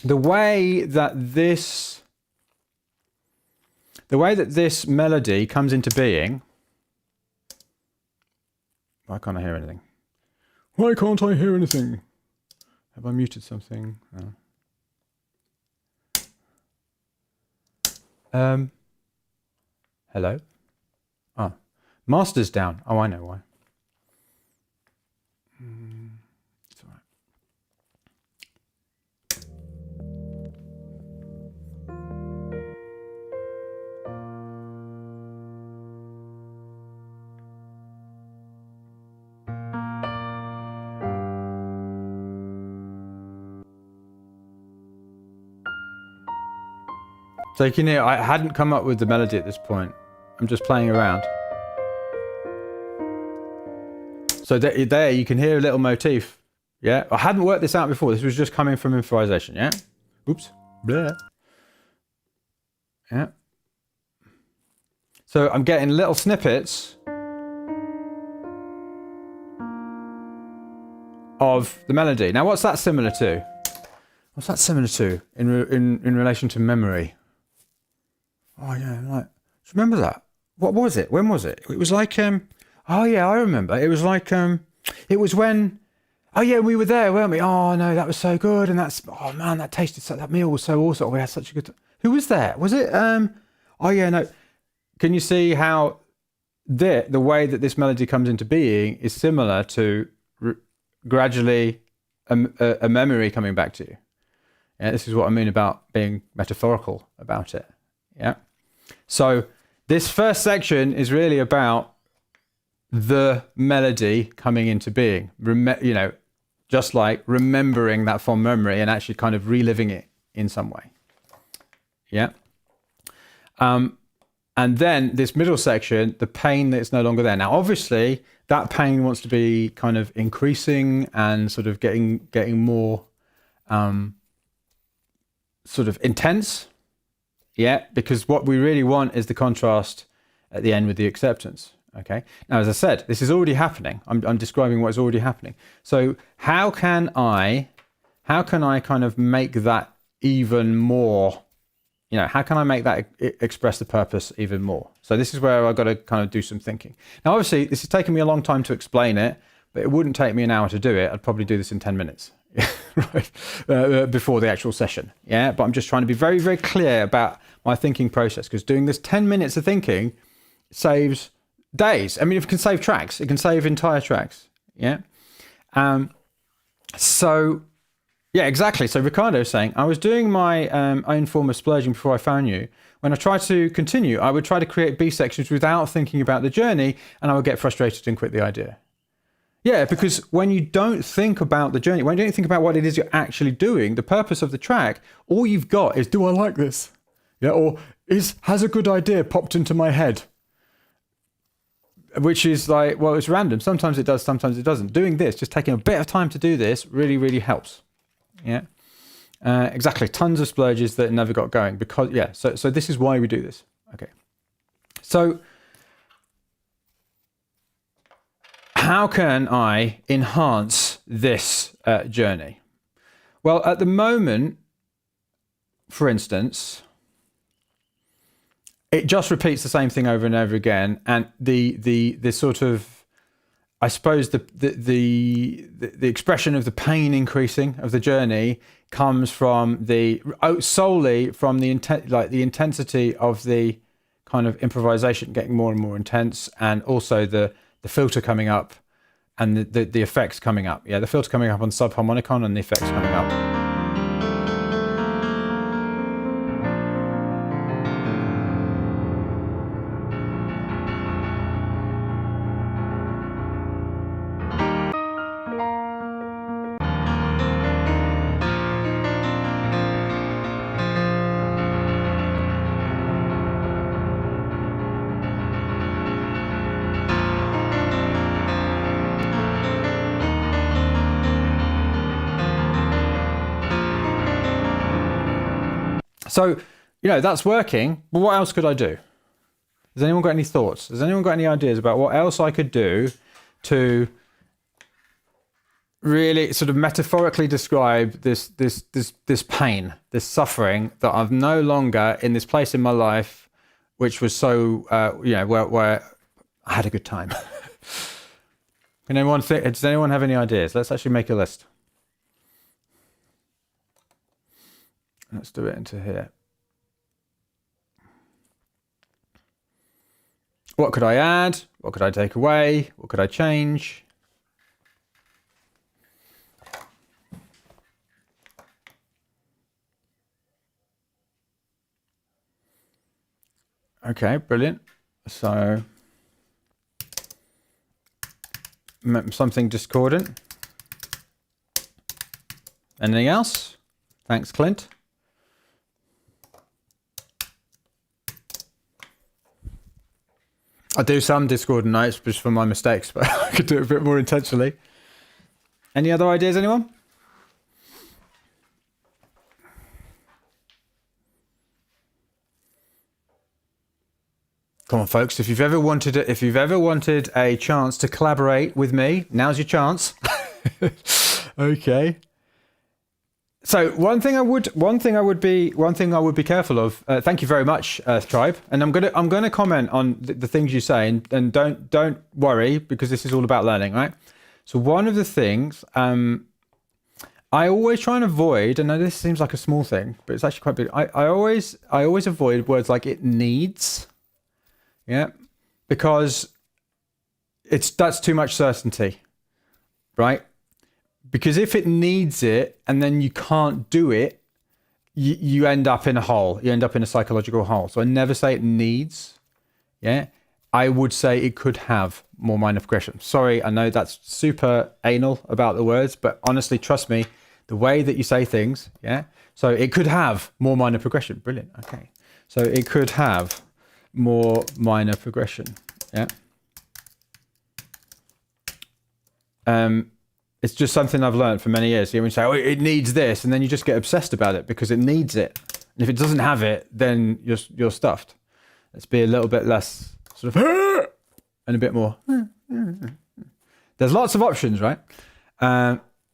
The way that this melody comes into being. Why can't I hear anything? Why can't I hear anything? Have I muted something? No. Hello? Oh, master's down. Oh, I know why. It's all right. So you can hear, I hadn't come up with the melody at this point. I'm just playing around. So there you can hear a little motif. Yeah, I hadn't worked this out before. This was just coming from improvisation. Yeah. Oops. Blah. Yeah. So I'm getting little snippets of the melody. Now, what's that similar to? What's that similar to in relation to memory? Oh yeah, like, do you remember that? What was it? When was it? It was like oh yeah, I remember. It was like it was when, oh yeah, we were there, weren't we? Oh no, that was so good, and that's, oh man, that tasted so, that meal was so awesome. We had such a good. Who was there? Was it oh yeah, no. Can you see how the way that this melody comes into being is similar to gradually a memory coming back to you? Yeah, this is what I mean about being metaphorical about it. Yeah. So this first section is really about the melody coming into being. You know, just like remembering that fond memory and actually kind of reliving it in some way. Yeah. And then this middle section, the pain that's no longer there. Now, obviously, that pain wants to be kind of increasing and sort of getting more sort of intense. Yeah, because what we really want is the contrast at the end with the acceptance. Okay. Now, as I said, this is already happening. I'm describing what is already happening. So how can I kind of make that even more, you know, how can I make that express the purpose even more? So this is where I've got to kind of do some thinking. Now, obviously, this has taken me a long time to explain it, but it wouldn't take me an hour to do it. I'd probably do this in 10 minutes. Right, before the actual session. Yeah, but I'm just trying to be very, very clear about my thinking process, because doing this 10 minutes of thinking saves days. I mean, if it can save tracks, it can save entire tracks. Yeah. So, yeah, exactly. So Ricardo is saying, I was doing my own form of splurging before I found you. When I tried to continue, I would try to create B sections without thinking about the journey, and I would get frustrated and quit the idea. Yeah, because when you don't think about the journey, when you don't think about what it is you're actually doing, the purpose of the track, all you've got is, do I like this? Yeah, or has a good idea popped into my head? Which is like, well, it's random. Sometimes it does, sometimes it doesn't. Doing this, just taking a bit of time to do this really, really helps. Yeah, exactly. Tons of splurges that never got going because, yeah, so this is why we do this. Okay. So, how can I enhance this journey? Well, at the moment, for instance, it just repeats the same thing over and over again, and the sort of, I suppose the expression of the pain increasing of the journey comes from solely from the intensity of the kind of improvisation getting more and more intense, and also the filter coming up and the effects coming up. Yeah, the filter coming up on subharmonicon and the effects coming up. So, you know, that's working, but what else could I do? Has anyone got any thoughts? Has anyone got any ideas about what else I could do to really sort of metaphorically describe this pain, this suffering that I'm no longer in this place in my life, which was so, where I had a good time. Can anyone think, does anyone have any ideas? Let's actually make a list. Let's do it into here. What could I add? What could I take away? What could I change? Okay, brilliant. So something discordant. Anything else? Thanks, Clint. I do some discordant notes just for my mistakes, but I could do it a bit more intentionally. Any other ideas, anyone? Come on, folks. If you've ever wanted a chance to collaborate with me, now's your chance. Okay. So one thing I would be careful of. Thank you very much, Earth Tribe. And I'm gonna comment on the things you say, and don't worry, because this is all about learning, right? So one of the things I always try and avoid. I know this seems like a small thing, but it's actually quite big. I always avoid words like "it needs." Yeah, because that's too much certainty, right? Because if it needs it and then you can't do it, you end up in a hole. You end up in a psychological hole. So I never say it needs. Yeah, I would say it could have more minor progression. Sorry, I know that's super anal about the words, but honestly, trust me, the way that you say things, yeah. So it could have more minor progression. Brilliant. Okay, so it could have more minor progression. Yeah. It's just something I've learned for many years. You say, "Oh, it needs this," and then you just get obsessed about it because it needs it. And if it doesn't have it, then you're stuffed. Let's be a little bit less sort of and a bit more. There's lots of options, right?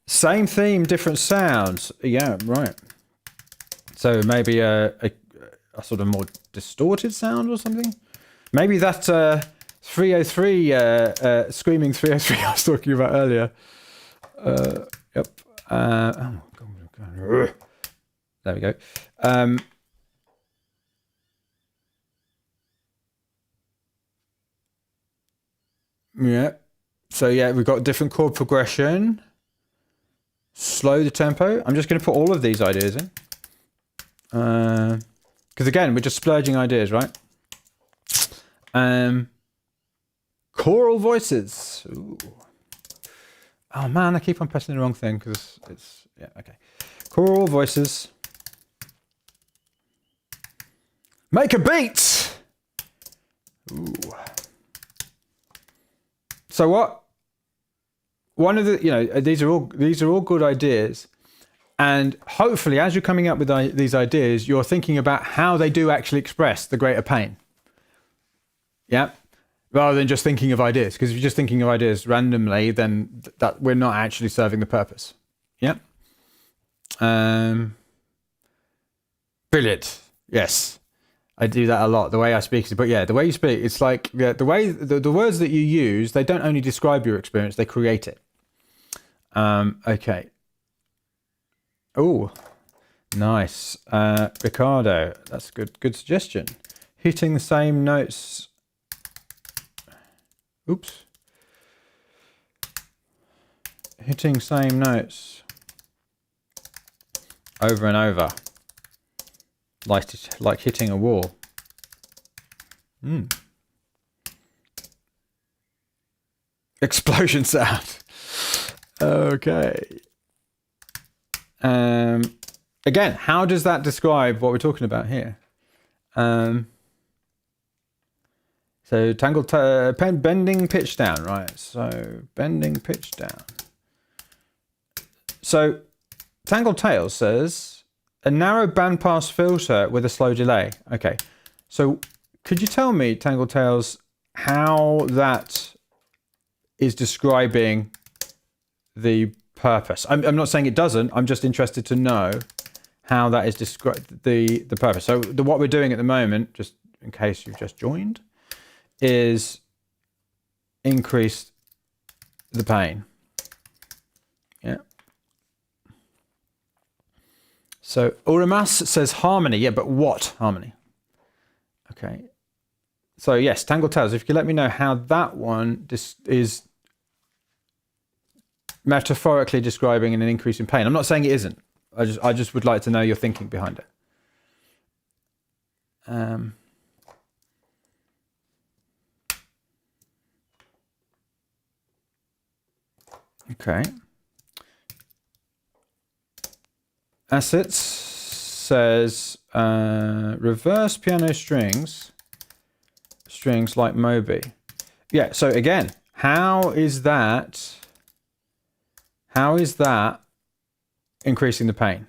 Same theme, different sounds. Yeah, right. So maybe a sort of more distorted sound or something. Maybe that 303 screaming 303 I was talking about earlier. Yep. Oh God. There we go. Yeah. So yeah, we've got different chord progression. Slow the tempo. I'm just going to put all of these ideas in. Because again, we're just splurging ideas, right? Choral voices. Ooh. Oh man, I keep on pressing the wrong thing because yeah, okay. Choral voices. Make a beat. Ooh. So what? One of the, these are all good ideas, and hopefully, as you're coming up with these ideas, you're thinking about how they do actually express the greater pain. Yeah. Rather than just thinking of ideas, because if you're just thinking of ideas randomly, then that we're not actually serving the purpose. Yeah. Brilliant. Yes, I do that a lot. The way I speak, but yeah, the way you speak, it's like the way the words that you use, they don't only describe your experience, they create it. Okay. Oh, nice, Ricardo. That's a good suggestion. Hitting the same notes. Oops. Hitting same notes over and over, like hitting a wall. Explosion sound. Okay. Again, how does that describe what we're talking about here? So bending pitch down, right? So bending pitch down. So Tangled Tales says a narrow bandpass filter with a slow delay. Okay, so could you tell me, Tangled Tales, how that is describing the purpose? I'm not saying it doesn't. I'm just interested to know how that is described the purpose. So what we're doing at the moment, just in case you've just joined, is increase the pain. Yeah. So Uramas says harmony. Yeah, but what harmony? Okay. So yes, Tangled Tales. If you could let me know how that one is metaphorically describing an increase in pain. I'm not saying it isn't. I just would like to know your thinking behind it. Okay. Assets says reverse piano strings like Moby. Yeah, so again, how is that increasing the pain?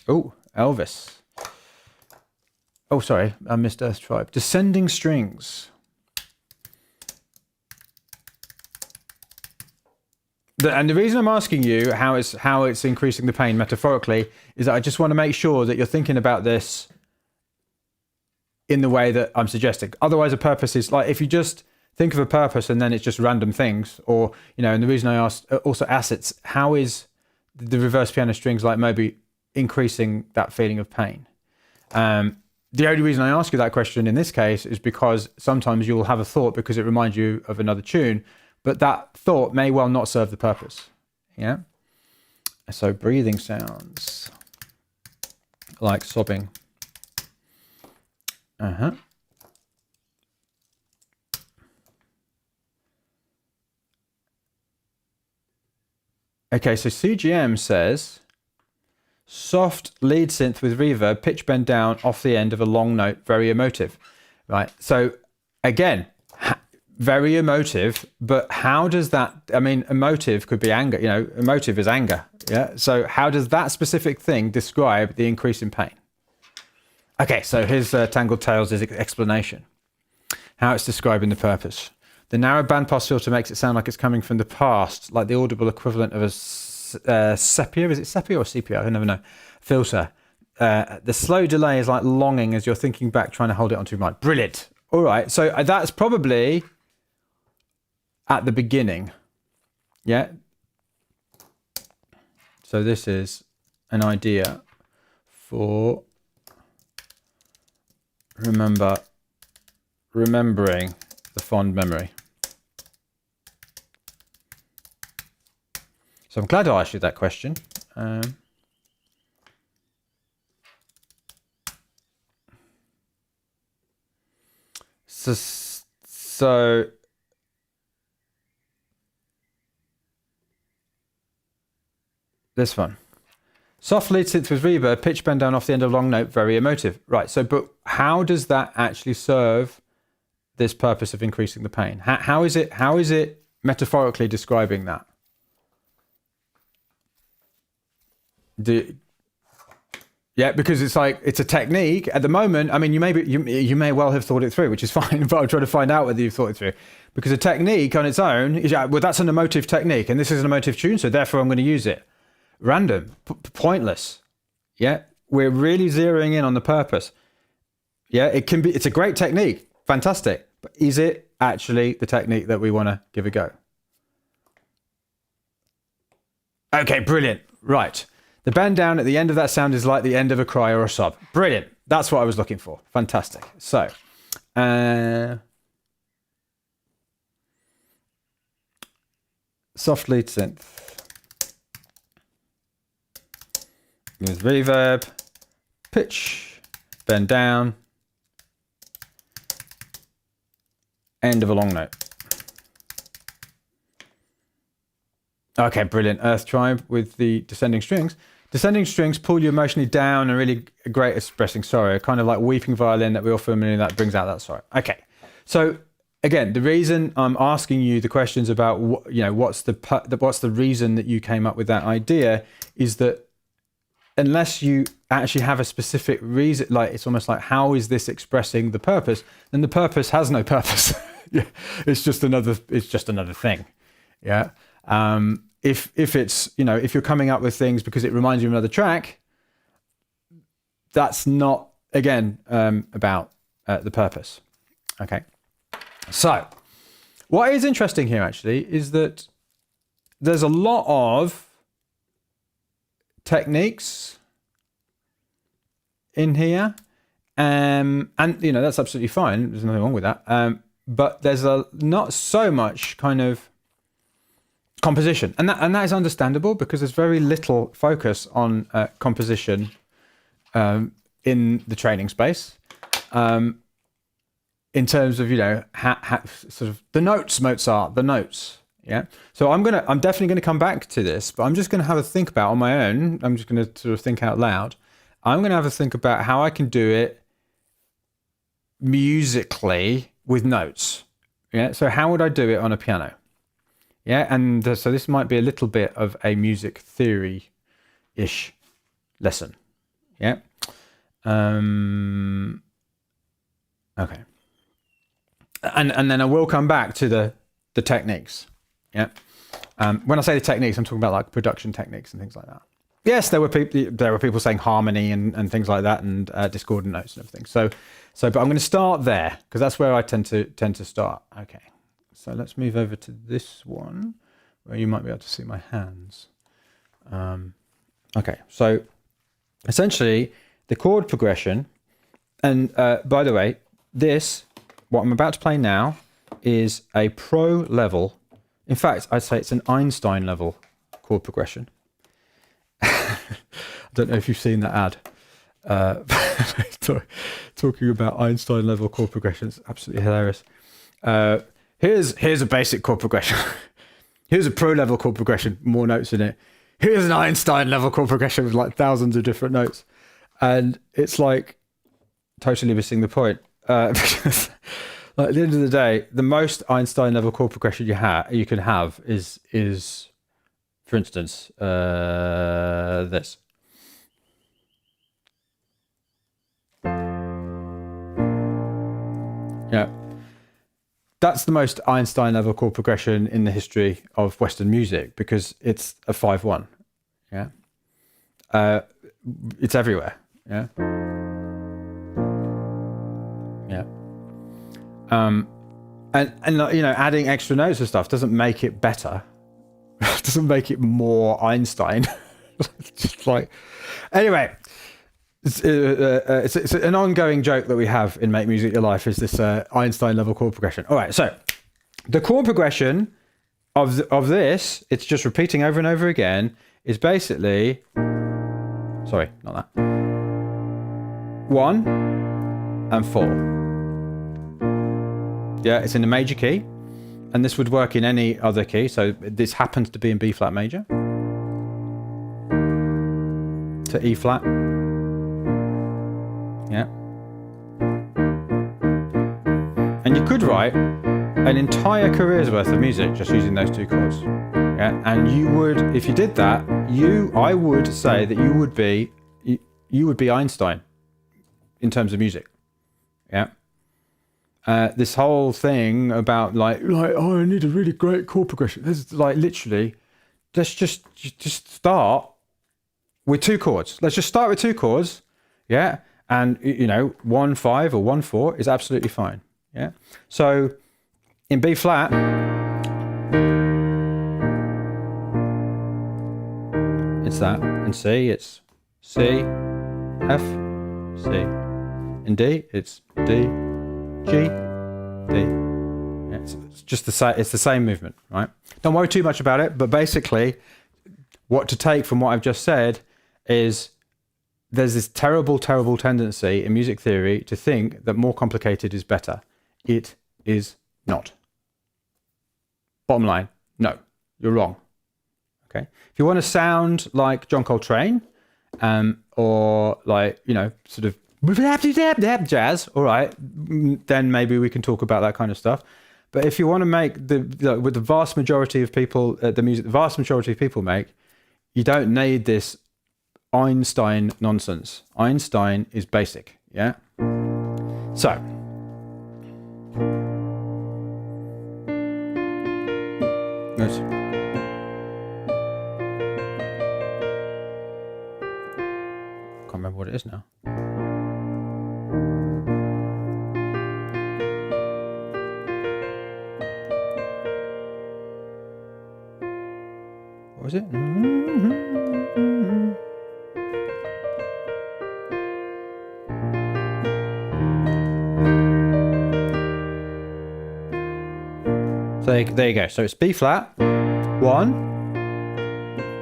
Oh, Elvis. Oh, sorry, I missed Earth Tribe. Descending strings. And the reason I'm asking you how it's increasing the pain metaphorically is that I just want to make sure that you're thinking about this in the way that I'm suggesting. Otherwise, a purpose is like, if you just think of a purpose and then it's just random things, or, you know, and the reason I asked also assets, how is the reverse piano strings like Moby increasing that feeling of pain? The only reason I ask you that question in this case is because sometimes you'll have a thought because it reminds you of another tune, but that thought may well not serve the purpose. Yeah. So breathing sounds like sobbing. Okay, so CGM says soft lead synth with reverb, pitch bend down off the end of a long note, very emotive. Right. So again, very emotive, but how does that, I mean, emotive could be anger, you know, emotive is anger. Yeah. So how does that specific thing describe the increase in pain? Okay, so here's Tangled Tales' explanation. How it's describing the purpose. The narrow bandpass filter makes it sound like it's coming from the past, like the audible equivalent of a sepia. Is it sepia or sepia? I never know. Filter. The slow delay is like longing as you're thinking back, trying to hold it onto your mind. Brilliant. All right, so that's probably at the beginning. Yeah. So this is an idea for remembering the fond memory. So I'm glad I asked you that question. So this one. Soft lead synth with reverb, pitch bend down off the end of long note, very emotive. Right, so but how does that actually serve this purpose of increasing the pain? How is it metaphorically describing that? Yeah, because it's like, it's a technique at the moment. I mean, you may well have thought it through, which is fine, but I'm trying to find out whether you've thought it through. Because a technique on its own is, well, that's an emotive technique, and this is an emotive tune, so therefore I'm going to use it. Random, pointless. Yeah, we're really zeroing in on the purpose. Yeah, it's a great technique, fantastic, but is it actually the technique that we want to give a go? Okay, brilliant. Right. The bend down at the end of that sound is like the end of a cry or a sob. Brilliant. That's what I was looking for. Fantastic. So, soft lead synth with reverb, pitch, bend down, end of a long note. Okay, brilliant. Earth Tribe with the descending strings. Descending strings pull you emotionally down and really great expressing sorrow, kind of like weeping violin that we all familiar that brings out that sorrow. Okay, so again, the reason I'm asking you the questions about what's the reason that you came up with that idea is that unless you actually have a specific reason, like it's almost like how is this expressing the purpose, then the purpose has no purpose. Yeah, it's just another thing. Yeah. If it's, if you're coming up with things because it reminds you of another track, that's not, again, about the purpose. Okay. So what is interesting here actually is that there's a lot of techniques in here, And that's absolutely fine. There's nothing wrong with that. But there's not so much kind of composition, and that is understandable because there's very little focus on composition in the training space. In terms of sort of the notes, Mozart, the notes. Yeah. So I'm definitely gonna come back to this, but I'm just gonna have a think about on my own. I'm just gonna sort of think out loud. I'm gonna have a think about how I can do it musically with notes. Yeah. So how would I do it on a piano? Yeah. And so this might be a little bit of a music theory-ish lesson. Yeah. Okay. And then I will come back to the techniques. Yeah. When I say the techniques, I'm talking about like production techniques and things like that. Yes, there were people saying harmony and things like that, and discordant notes and everything. So but I'm going to start there because that's where I tend to start. Okay. So let's move over to this one where you might be able to see my hands. Okay. So essentially the chord progression, and by the way, what I'm about to play now is a pro level. In fact, I'd say it's an Einstein level chord progression. I don't know if you've seen that ad. Talking about Einstein level chord progression, it's absolutely hilarious. Here's a basic chord progression. Here's a pro level chord progression, more notes in it. Here's an Einstein level chord progression with like thousands of different notes, and it's like totally missing the point. Because like, at the end of the day, the most Einstein level chord progression you can have is for instance this. Yeah, that's the most Einstein level chord progression in the history of Western music because it's a 5/1. Yeah, it's everywhere. Yeah. Yeah. And adding extra notes and stuff doesn't make it better. Doesn't make it more Einstein. Just like, anyway, it's an ongoing joke that we have in Make Music Your Life is this Einstein level chord progression. All right, so the chord progression of this, it's just repeating over and over again, is basically, sorry, not that, 1 and 4. Yeah, it's in the major key, and this would work in any other key. So this happens to be in B flat major to E flat. Yeah. And you could write an entire career's worth of music just using those two chords. Yeah. And you would, if you did that, I would say that you would be Einstein in terms of music. Yeah. This whole thing about like oh, I need a really great chord progression. There's like literally, let's just start with two chords. Let's just start with two chords, yeah. And 1/5 or 1/4 is absolutely fine, yeah. So in B flat, it's that. In C, it's C, F, C. In D, it's D, G, D. Yeah, it's just the same. It's the same movement, right? Don't worry too much about it. But basically, what to take from what I've just said is there's this terrible, terrible tendency in music theory to think that more complicated is better. It is not. Bottom line, no, you're wrong. Okay. If you want to sound like John Coltrane, or like sort of jazz, all right, then maybe we can talk about that kind of stuff. But if you want to make with the vast majority of people, the music the vast majority of people make, you don't need this Einstein nonsense. Einstein is basic, yeah? So, good. Can't remember what it is now. What was it? So there you go. So it's B flat, 1.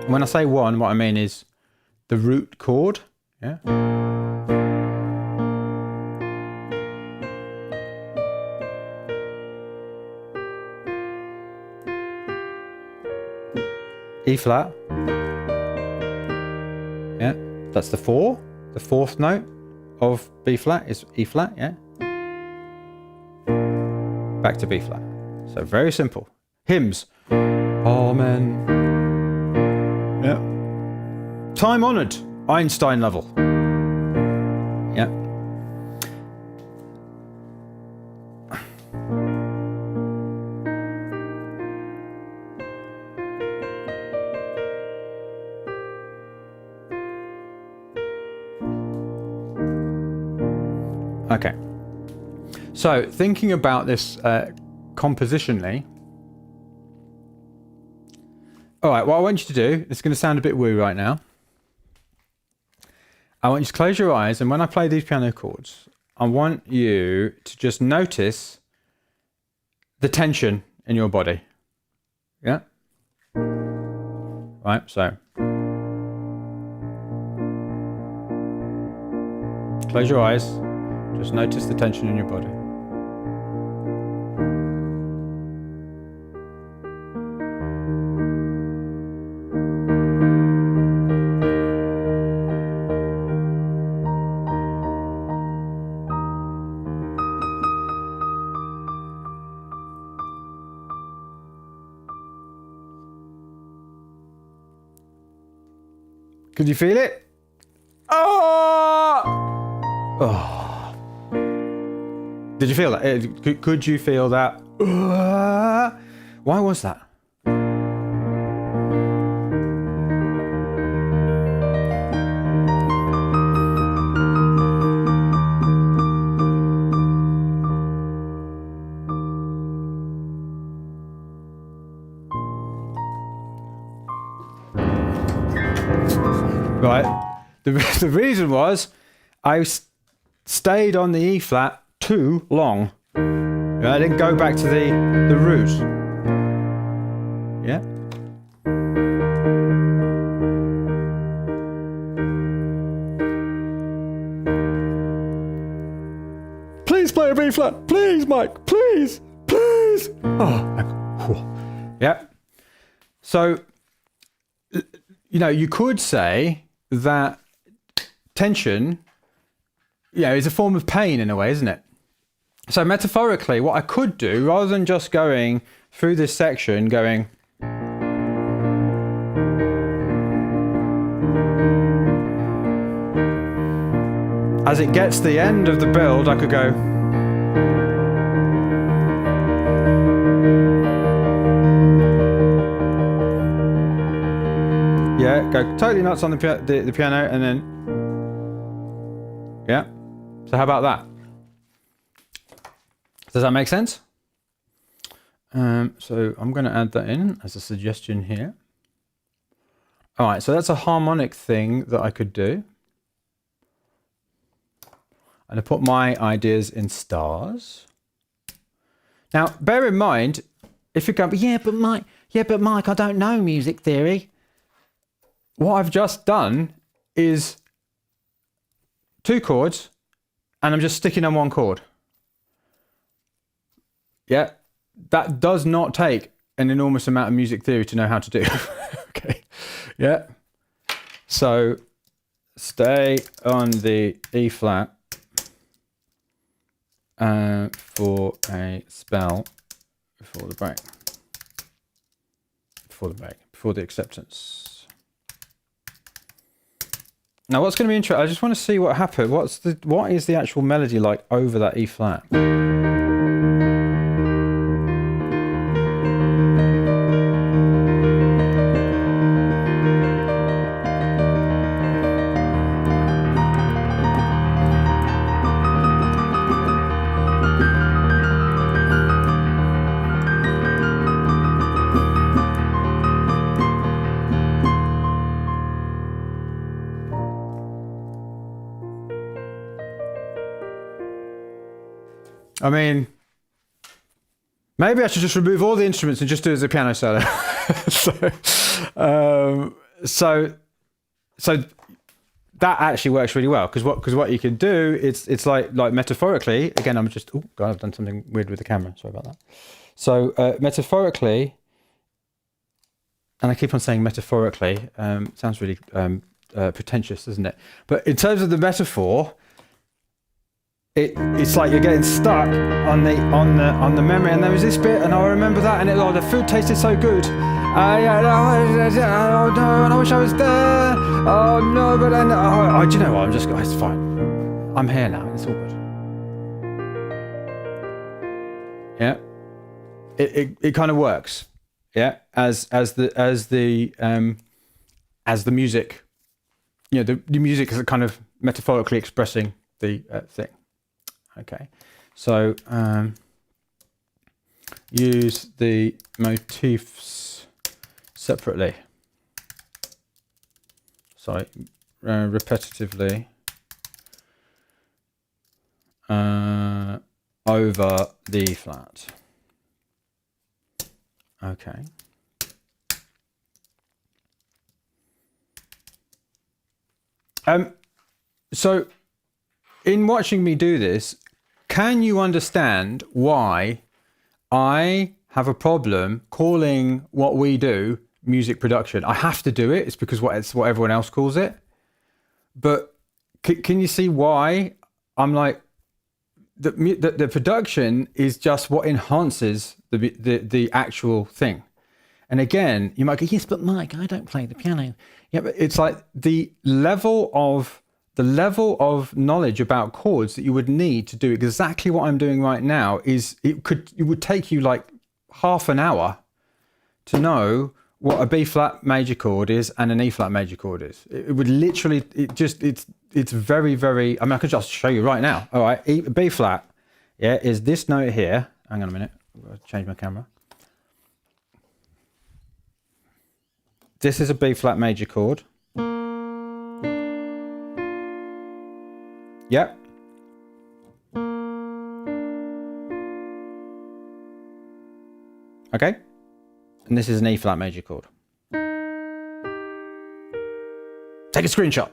When I say 1, what I mean is the root chord. Yeah. E flat. Yeah. That's the 4. The 4th note of B flat is E flat. Yeah. Back to B flat. So very simple. Hymns. Amen. Yeah. Time honored. Einstein level. Yeah. Okay. So thinking about this compositionally. All right, what I want you to do, it's going to sound a bit woo right now. I want you to close your eyes, and when I play these piano chords, I want you to just notice the tension in your body. Yeah? Right, so. Close your eyes, just notice the tension in your body. Could you feel it? Oh! Oh. Did you feel that? Could you feel that? Why was that? Right. The reason was I stayed on the E flat too long. I didn't go back to the root. Yeah. Please play a B flat. Please, Mike. Please. Please. Oh. Yeah. So, you could say that tension, is a form of pain in a way, isn't it? So metaphorically, what I could do, rather than just going through this section, going, as it gets to the end of the build, I could go, go totally nuts on the piano, and then, yeah. So how about that? Does that make sense? So I'm going to add that in as a suggestion here. All right, so that's a harmonic thing that I could do. And I put my ideas in stars. Now, bear in mind, if you're going, yeah, but Mike, I don't know music theory. What I've just done is 2 chords, and I'm just sticking on 1 chord. Yeah, that does not take an enormous amount of music theory to know how to do. Okay, yeah. So stay on the E flat for a spell before the break. Before the acceptance. Now, what's going to be interesting? I just want to see what happened. What is the actual melody like over that E flat? I mean, maybe I should just remove all the instruments and just do it as a piano solo. So that actually works really well because what you can do, it's like metaphorically. Again, I'm just God, I've done something weird with the camera. Sorry about that. So metaphorically, and I keep on saying metaphorically. Sounds really pretentious, doesn't it? But in terms of the metaphor, it's like you're getting stuck on the memory, and there was this bit, and I remember that, and the food tasted so good. Oh no, and I wish I was there. Oh no, but then do you know what? It's fine. I'm here now. It's all good. Yeah, it kind of works. Yeah, as the music, the music is kind of metaphorically expressing the thing. Okay, so use the motifs separately. Sorry, repetitively over the flat. Okay. So in watching me do this, can you understand why I have a problem calling what we do music production? I have to do it. It's because it's what everyone else calls it. But can you see why I'm like, the production is just what enhances the actual thing. And again, you might go, yes, but Mike, I don't play the piano. Yeah, but it's like the level of knowledge about chords that you would need to do exactly what I'm doing right now it would take you like half an hour to know what a B flat major chord is and an E flat major chord is. It would literally, it's very, very, I mean, I could just show you right now. All right, B flat, yeah, is this note here. Hang on a minute, I'll change my camera. This is a B flat major chord. Yep. Okay. And this is an E flat major chord. Take a screenshot.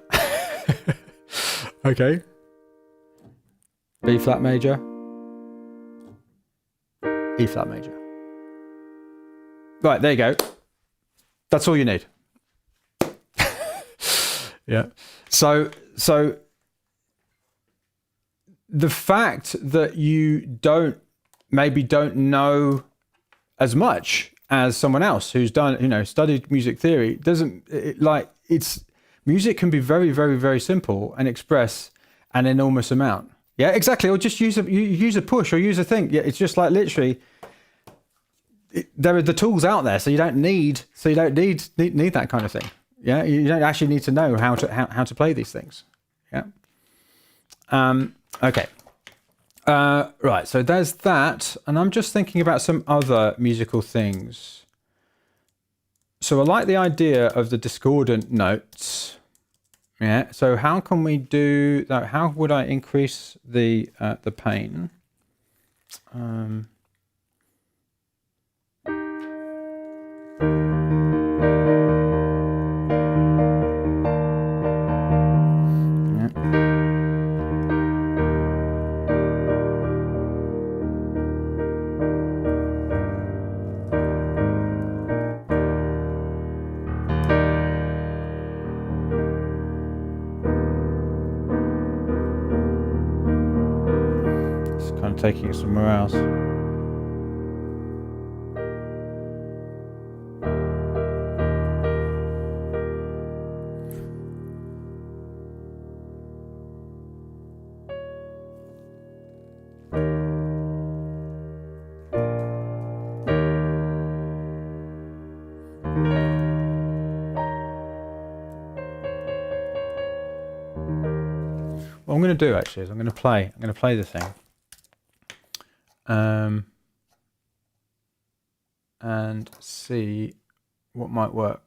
Okay. B flat major. E flat major. Right, there you go. That's all you need. Yeah. So the fact that you maybe don't know as much as someone else who's done, studied music theory music can be very, very, very simple and express an enormous amount. Yeah, exactly. Or just use a push or use a thing. Yeah, it's just like literally there are the tools out there, so you don't need that kind of thing. Yeah, you don't actually need to know how to play these things. Yeah. Okay. Right. So there's that, and I'm just thinking about some other musical things. So I like the idea of the discordant notes. Yeah. So how can we do that? How would I increase the pain? Taking it somewhere else. What I'm going to do actually is I'm going to play the thing. And see what might work.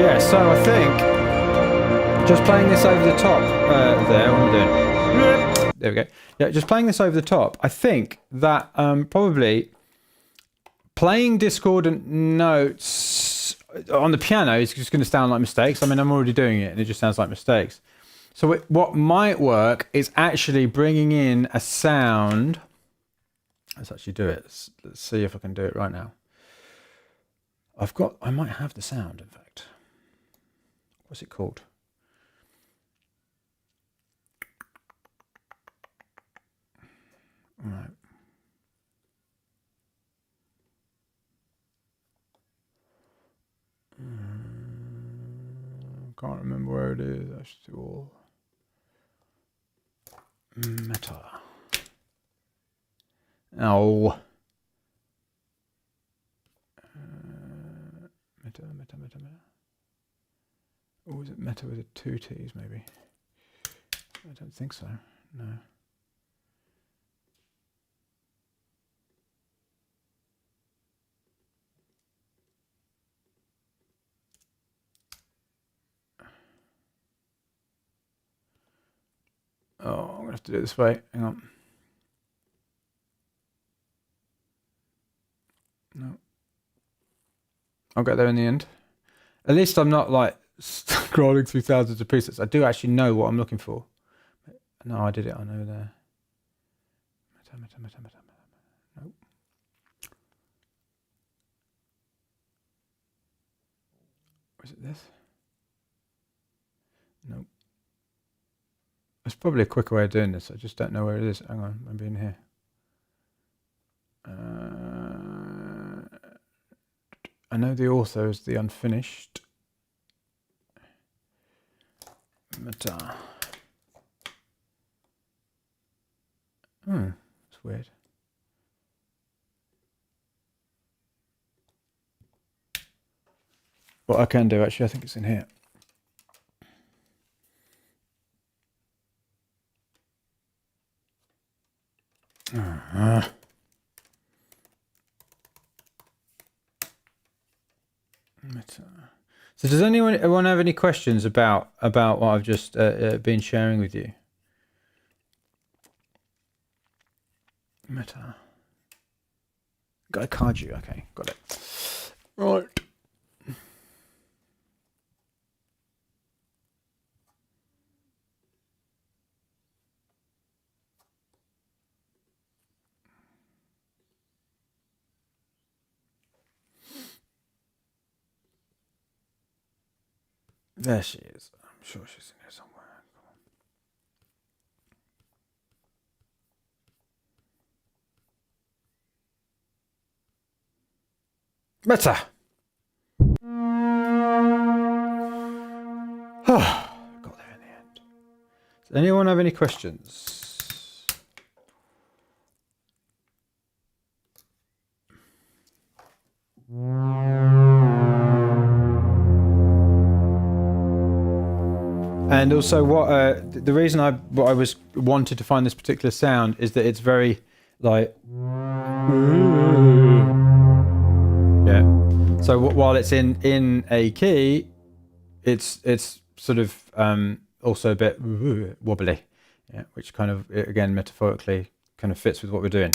Yeah, so I think just playing this over the top there, what am I doing? There we go. Yeah, just playing this over the top. I think that probably playing discordant notes on the piano is just going to sound like mistakes. I mean, I'm already doing it and it just sounds like mistakes. So what might work is actually bringing in a sound. Let's actually do it. Let's see if I can do it right now. I might have the sound, in fact. What's it called? All right. Can't remember where it is. Actually, all meta. Oh. Meta. Or is it meta with a 2 T's maybe? I don't think so. No. Oh, I'm gonna have to do it this way. Hang on. No. I'll get there in the end. At least I'm not like scrolling through thousands of presets. I do actually know what I'm looking for. No, I did it. I know there. Meta. Nope. Or is it this? Nope. There's probably a quicker way of doing this. I just don't know where it is. Hang on, maybe in here. I know the author is the unfinished. Meta. It's weird. What I can do, actually, I think it's in here. So does anyone have any questions about what I've just been sharing with you? Meta. Got a Kaju. Okay, got it. Right. There she is. I'm sure she's in here somewhere. Meta. Got there in the end. Does anyone have any questions? And also, the reason I wanted to find this particular sound is that it's very like, yeah. So while it's in a key, it's sort of also a bit wobbly, yeah, which kind of again metaphorically kind of fits with what we're doing.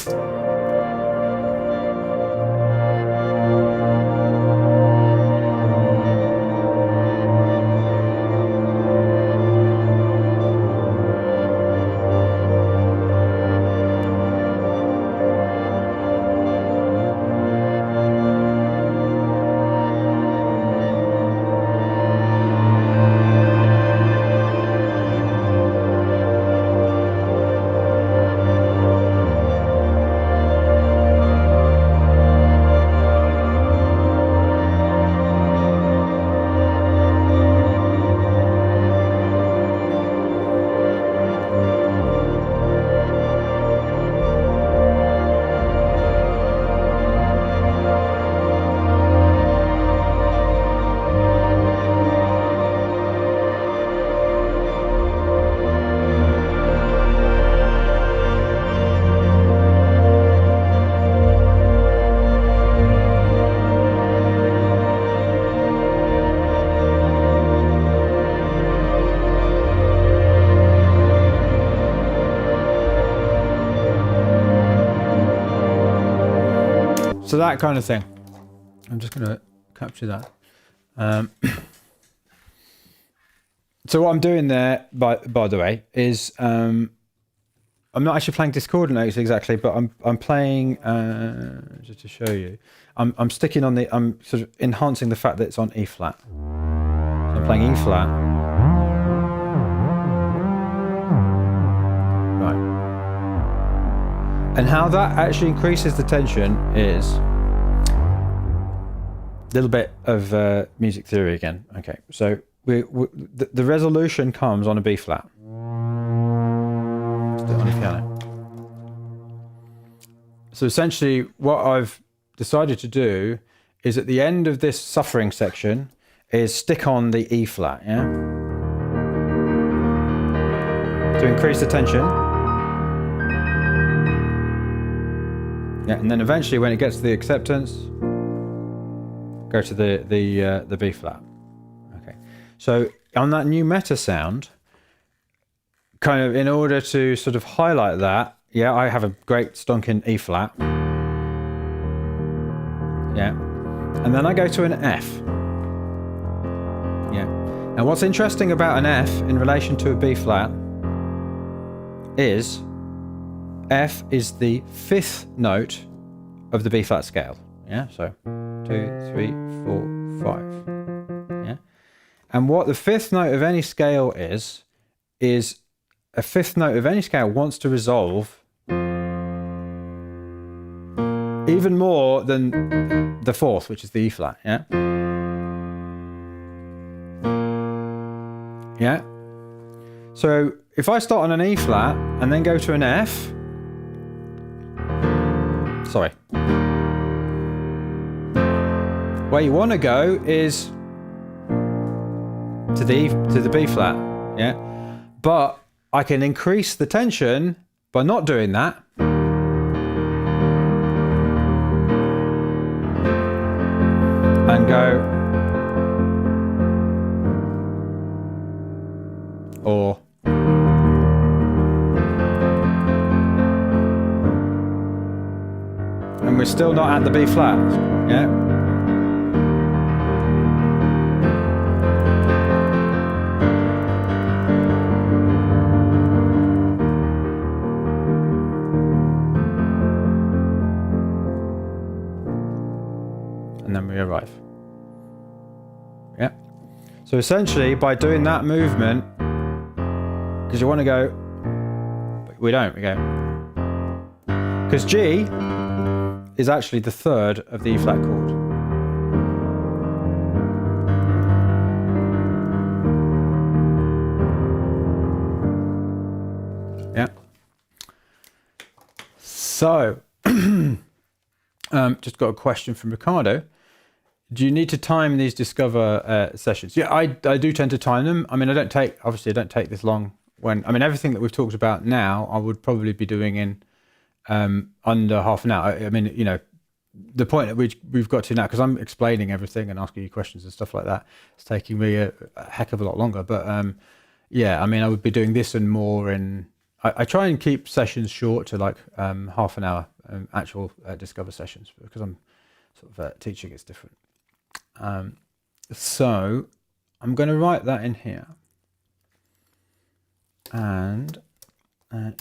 So that kind of thing. I'm just going to capture that. So what I'm doing there, by the way, is I'm not actually playing discordant notes exactly, but I'm playing just to show you. I'm sticking on the. I'm sort of enhancing the fact that it's on E flat. So I'm playing E flat. Right. And how that actually increases the tension is a little bit of music theory again. Okay, so the resolution comes on a B flat. Let's do it on a piano. So essentially, what I've decided to do is at the end of this suffering section is stick on the E flat, yeah? To increase the tension. Yeah, and then eventually when it gets to the acceptance, go to the B flat. Okay. So on that new meta sound, kind of in order to sort of highlight that, yeah, I have a great stonking E flat. Yeah. And then I go to an F. Yeah. Now what's interesting about an F in relation to a B flat is F is the fifth note of the B flat scale. Yeah. So 2, 3, 4, 5. Yeah. And what the fifth note of any scale is a fifth note of any scale wants to resolve even more than the fourth, which is the E flat, yeah? Yeah? So if I start on an E flat and then go to an F, sorry. Where you want to go is to the B flat, yeah? But I can increase the tension by not doing that. And go, or and we're still not at the B flat, yeah. And then we arrive. Yeah. So essentially, by doing that movement, because you want to go, but we don't, we go. Because G is actually the third of the E flat chord. Yeah. So, just got a question from Ricardo. Do you need to time these Discover sessions? Yeah, I do tend to time them. I mean, I don't take this long. Everything that we've talked about now, I would probably be doing in under half an hour. I mean, you know, the point at which we've got to now, because I'm explaining everything and asking you questions and stuff like that, it's taking me a heck of a lot longer. But yeah, I mean, I would be doing this and more in. I try and keep sessions short to like half an hour, actual Discover sessions, because I'm sort of teaching it's different. So I'm going to write that in here and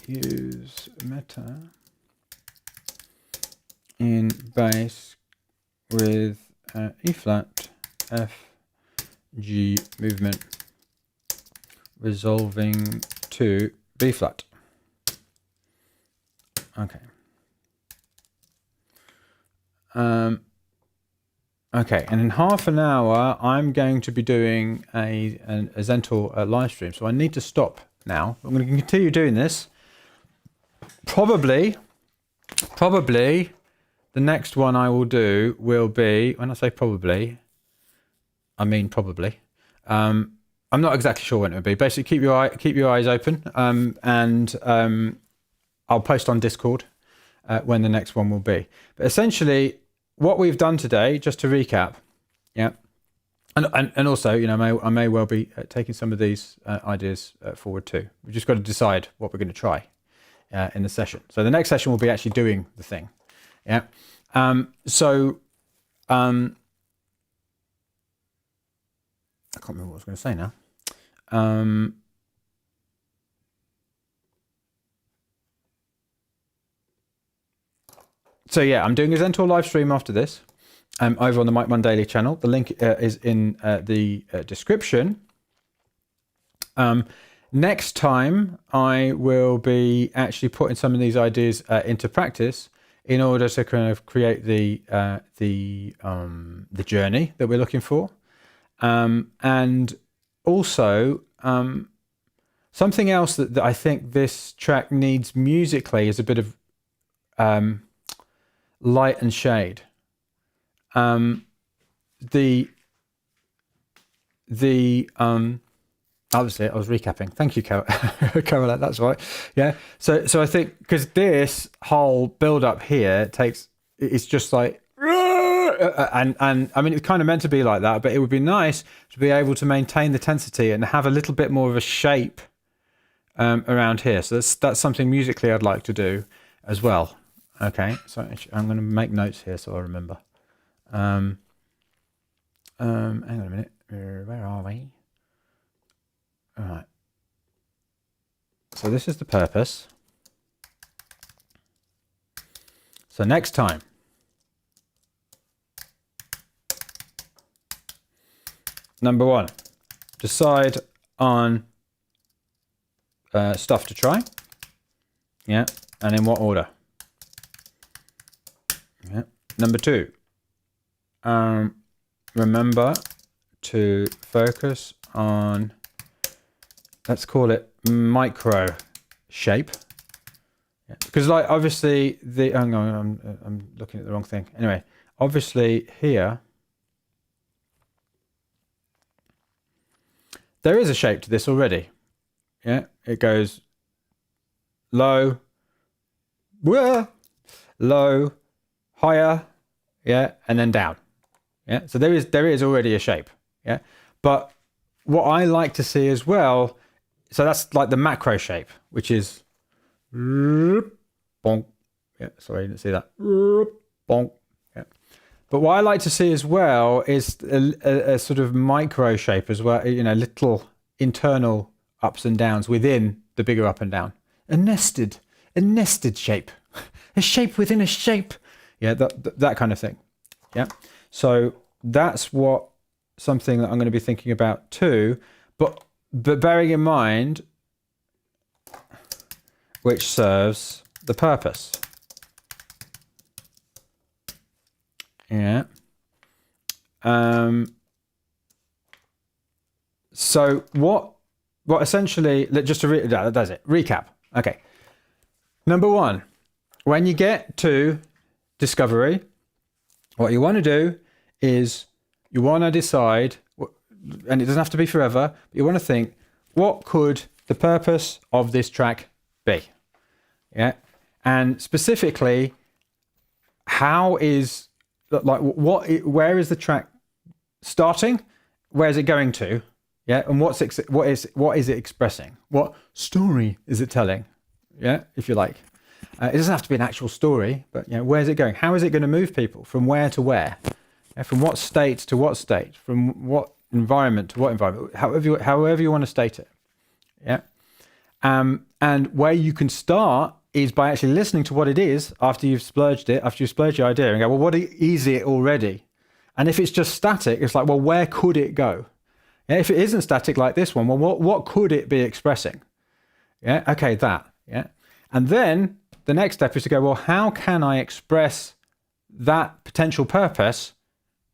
use meta in bass with E flat, F, G movement resolving to B flat. Okay. Okay, and in half an hour, I'm going to be doing a Zental live stream. So I need to stop now. I'm going to continue doing this. Probably the next one I will do will be, when I say probably, I mean probably. I'm not exactly sure when it will be. Basically, keep your eyes open, and I'll post on Discord when the next one will be. But essentially, what we've done today, just to recap, yeah, and also, you know, I may well be taking some of these ideas forward too. We've just got to decide what we're going to try in the session. So the next session will be actually doing the thing, yeah. So I can't remember what I was going to say now. So yeah, I'm doing a Zentor live stream after this. Over on the Mike Munn Daily channel. The link is in the description. Next time, I will be actually putting some of these ideas into practice in order to kind of create the journey that we're looking for, and also something else that I think this track needs musically is a bit of light and shade. Obviously I was recapping. Thank you, Caroline. That's right. Yeah. So I think because this whole build up here it's just like, and I mean, it's kind of meant to be like that, but it would be nice to be able to maintain the tensity and have a little bit more of a shape around here. So that's something musically I'd like to do as well. Okay. So I'm going to make notes here so I remember. Hang on a minute. Where are we? All right. So this is the purpose. So next time, number 1, decide on stuff to try. Yeah. And in what order? Yeah. Number 2. Remember to focus on, let's call it micro shape. Yeah. Because like obviously hang on, I'm looking at the wrong thing. Anyway, obviously here there is a shape to this already. Yeah, it goes low, low, higher, yeah, and then down. Yeah, so there is already a shape. Yeah, but what I like to see as well, so that's like the macro shape, which is bonk. Yeah, sorry, you didn't see that. Bonk. Yeah. But what I like to see as well is a sort of micro shape as well, you know, little internal ups and downs within the bigger up and down. A nested shape. A shape within a shape. Yeah, that kind of thing. Yeah. So that's something that I'm going to be thinking about too, but bearing in mind which serves the purpose. Yeah. So what essentially, just to recap. Okay. Number 1, when you get to discovery, what you want to do is you want to decide, and it doesn't have to be forever, but you want to think, what could the purpose of this track be? Yeah. And specifically, where is the track starting? Where is it going to? Yeah. And what is it expressing? What story is it telling? Yeah, if you like. It doesn't have to be an actual story, but you know, where's it going? How is it going to move people from where to where? From what state to what state? From what environment to what environment? However you want to state it. Yeah. And where you can start is by actually listening to what it is after you've splurged your idea and go, well, what is it already? And if it's just static, it's like, well, where could it go? Yeah, if it isn't static like this one, well, what could it be expressing? Yeah. Okay. That. Yeah. And then the next step is to go, well, how can I express that potential purpose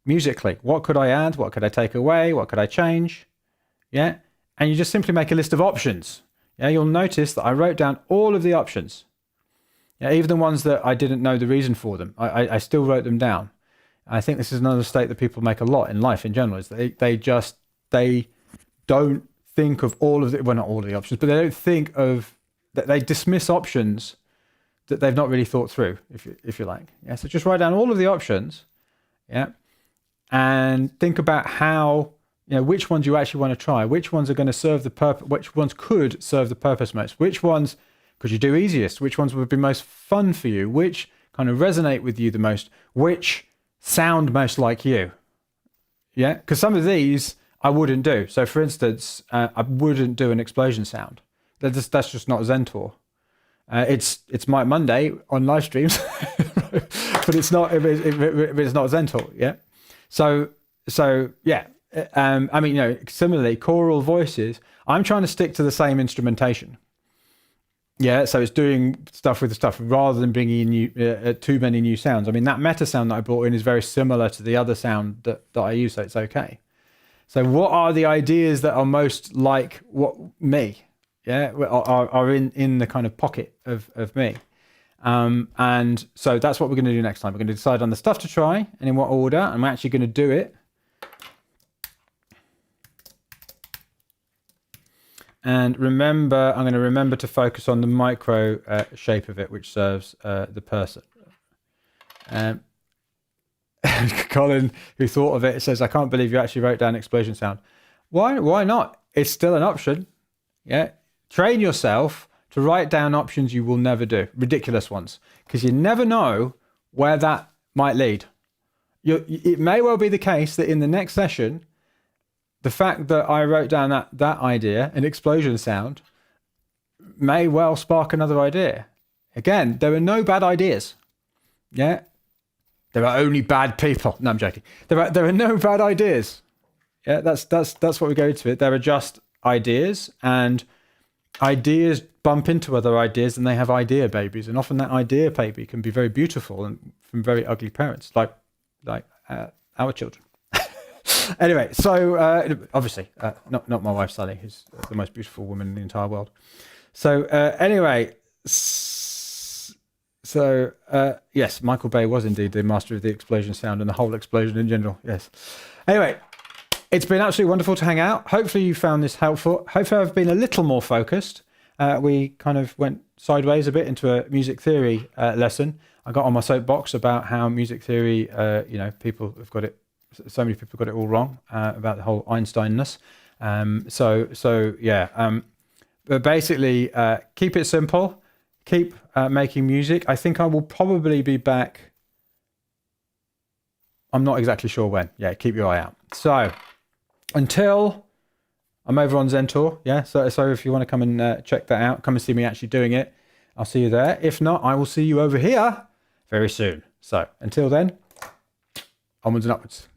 musically? What could I add? What could I take away? What could I change? Yeah. And you just simply make a list of options. Yeah. You'll notice that I wrote down all of the options. Yeah. Even the ones that I didn't know the reason for them, I still wrote them down. I think this is another mistake that people make a lot in life in general, is they don't think of all of the, well, not all of the options, but they don't think of, they dismiss options that they've not really thought through, if you like. Yeah. So just write down all of the options. Yeah. And think about how, you know, which ones you actually want to try, which ones are going to serve the purpose, which ones could serve the purpose most, which ones could you do easiest, which ones would be most fun for you, which kind of resonate with you the most, which sound most like you. Yeah, because some of these I wouldn't do. So for instance, I wouldn't do an explosion sound. That's just not Zentor. It's Mike Monday on live streams, but it's not Zentor. Yeah. So yeah. I mean, similarly, choral voices, I'm trying to stick to the same instrumentation. Yeah, so it's doing stuff with the stuff rather than bringing in too many new sounds. I mean, that meta sound that I brought in is very similar to the other sound that I use, so it's okay. So what are the ideas that are most like me? Yeah, are in the kind of pocket of me. And so that's what we're going to do next time. We're going to decide on the stuff to try and in what order, and we're actually going to do it. And remember, I'm going to remember to focus on the micro shape of it, which serves the person. Colin, who thought of it, says, I can't believe you actually wrote down explosion sound. Why not? It's still an option. Yeah. Train yourself to write down options you will never do, ridiculous ones, because you never know where that might lead. It may well be the case that in the next session, the fact that I wrote down that idea, an explosion sound, may well spark another idea. Again, there are no bad ideas. Yeah, there are only bad people. No, I'm joking. There are no bad ideas. Yeah, that's what we go to it. There are just ideas, and ideas bump into other ideas, and they have idea babies. And often that idea baby can be very beautiful and from very ugly parents, like our children. Anyway, so obviously not my wife Sally, who's the most beautiful woman in the entire world. So anyway, yes, Michael Bay was indeed the master of the explosion sound and the whole explosion in general. Yes. Anyway, it's been absolutely wonderful to hang out. Hopefully you found this helpful. Hopefully I've been a little more focused. We kind of went sideways a bit into a music theory lesson. I got on my soapbox about how music theory, people have got it. So many people got it all wrong about the whole Einstein-ness. But basically, keep it simple. Keep making music. I think I will probably be back. I'm not exactly sure when. Yeah, keep your eye out. So until I'm over on Zentor. Yeah, so if you want to come and check that out, come and see me actually doing it. I'll see you there. If not, I will see you over here very soon. So until then, onwards and upwards.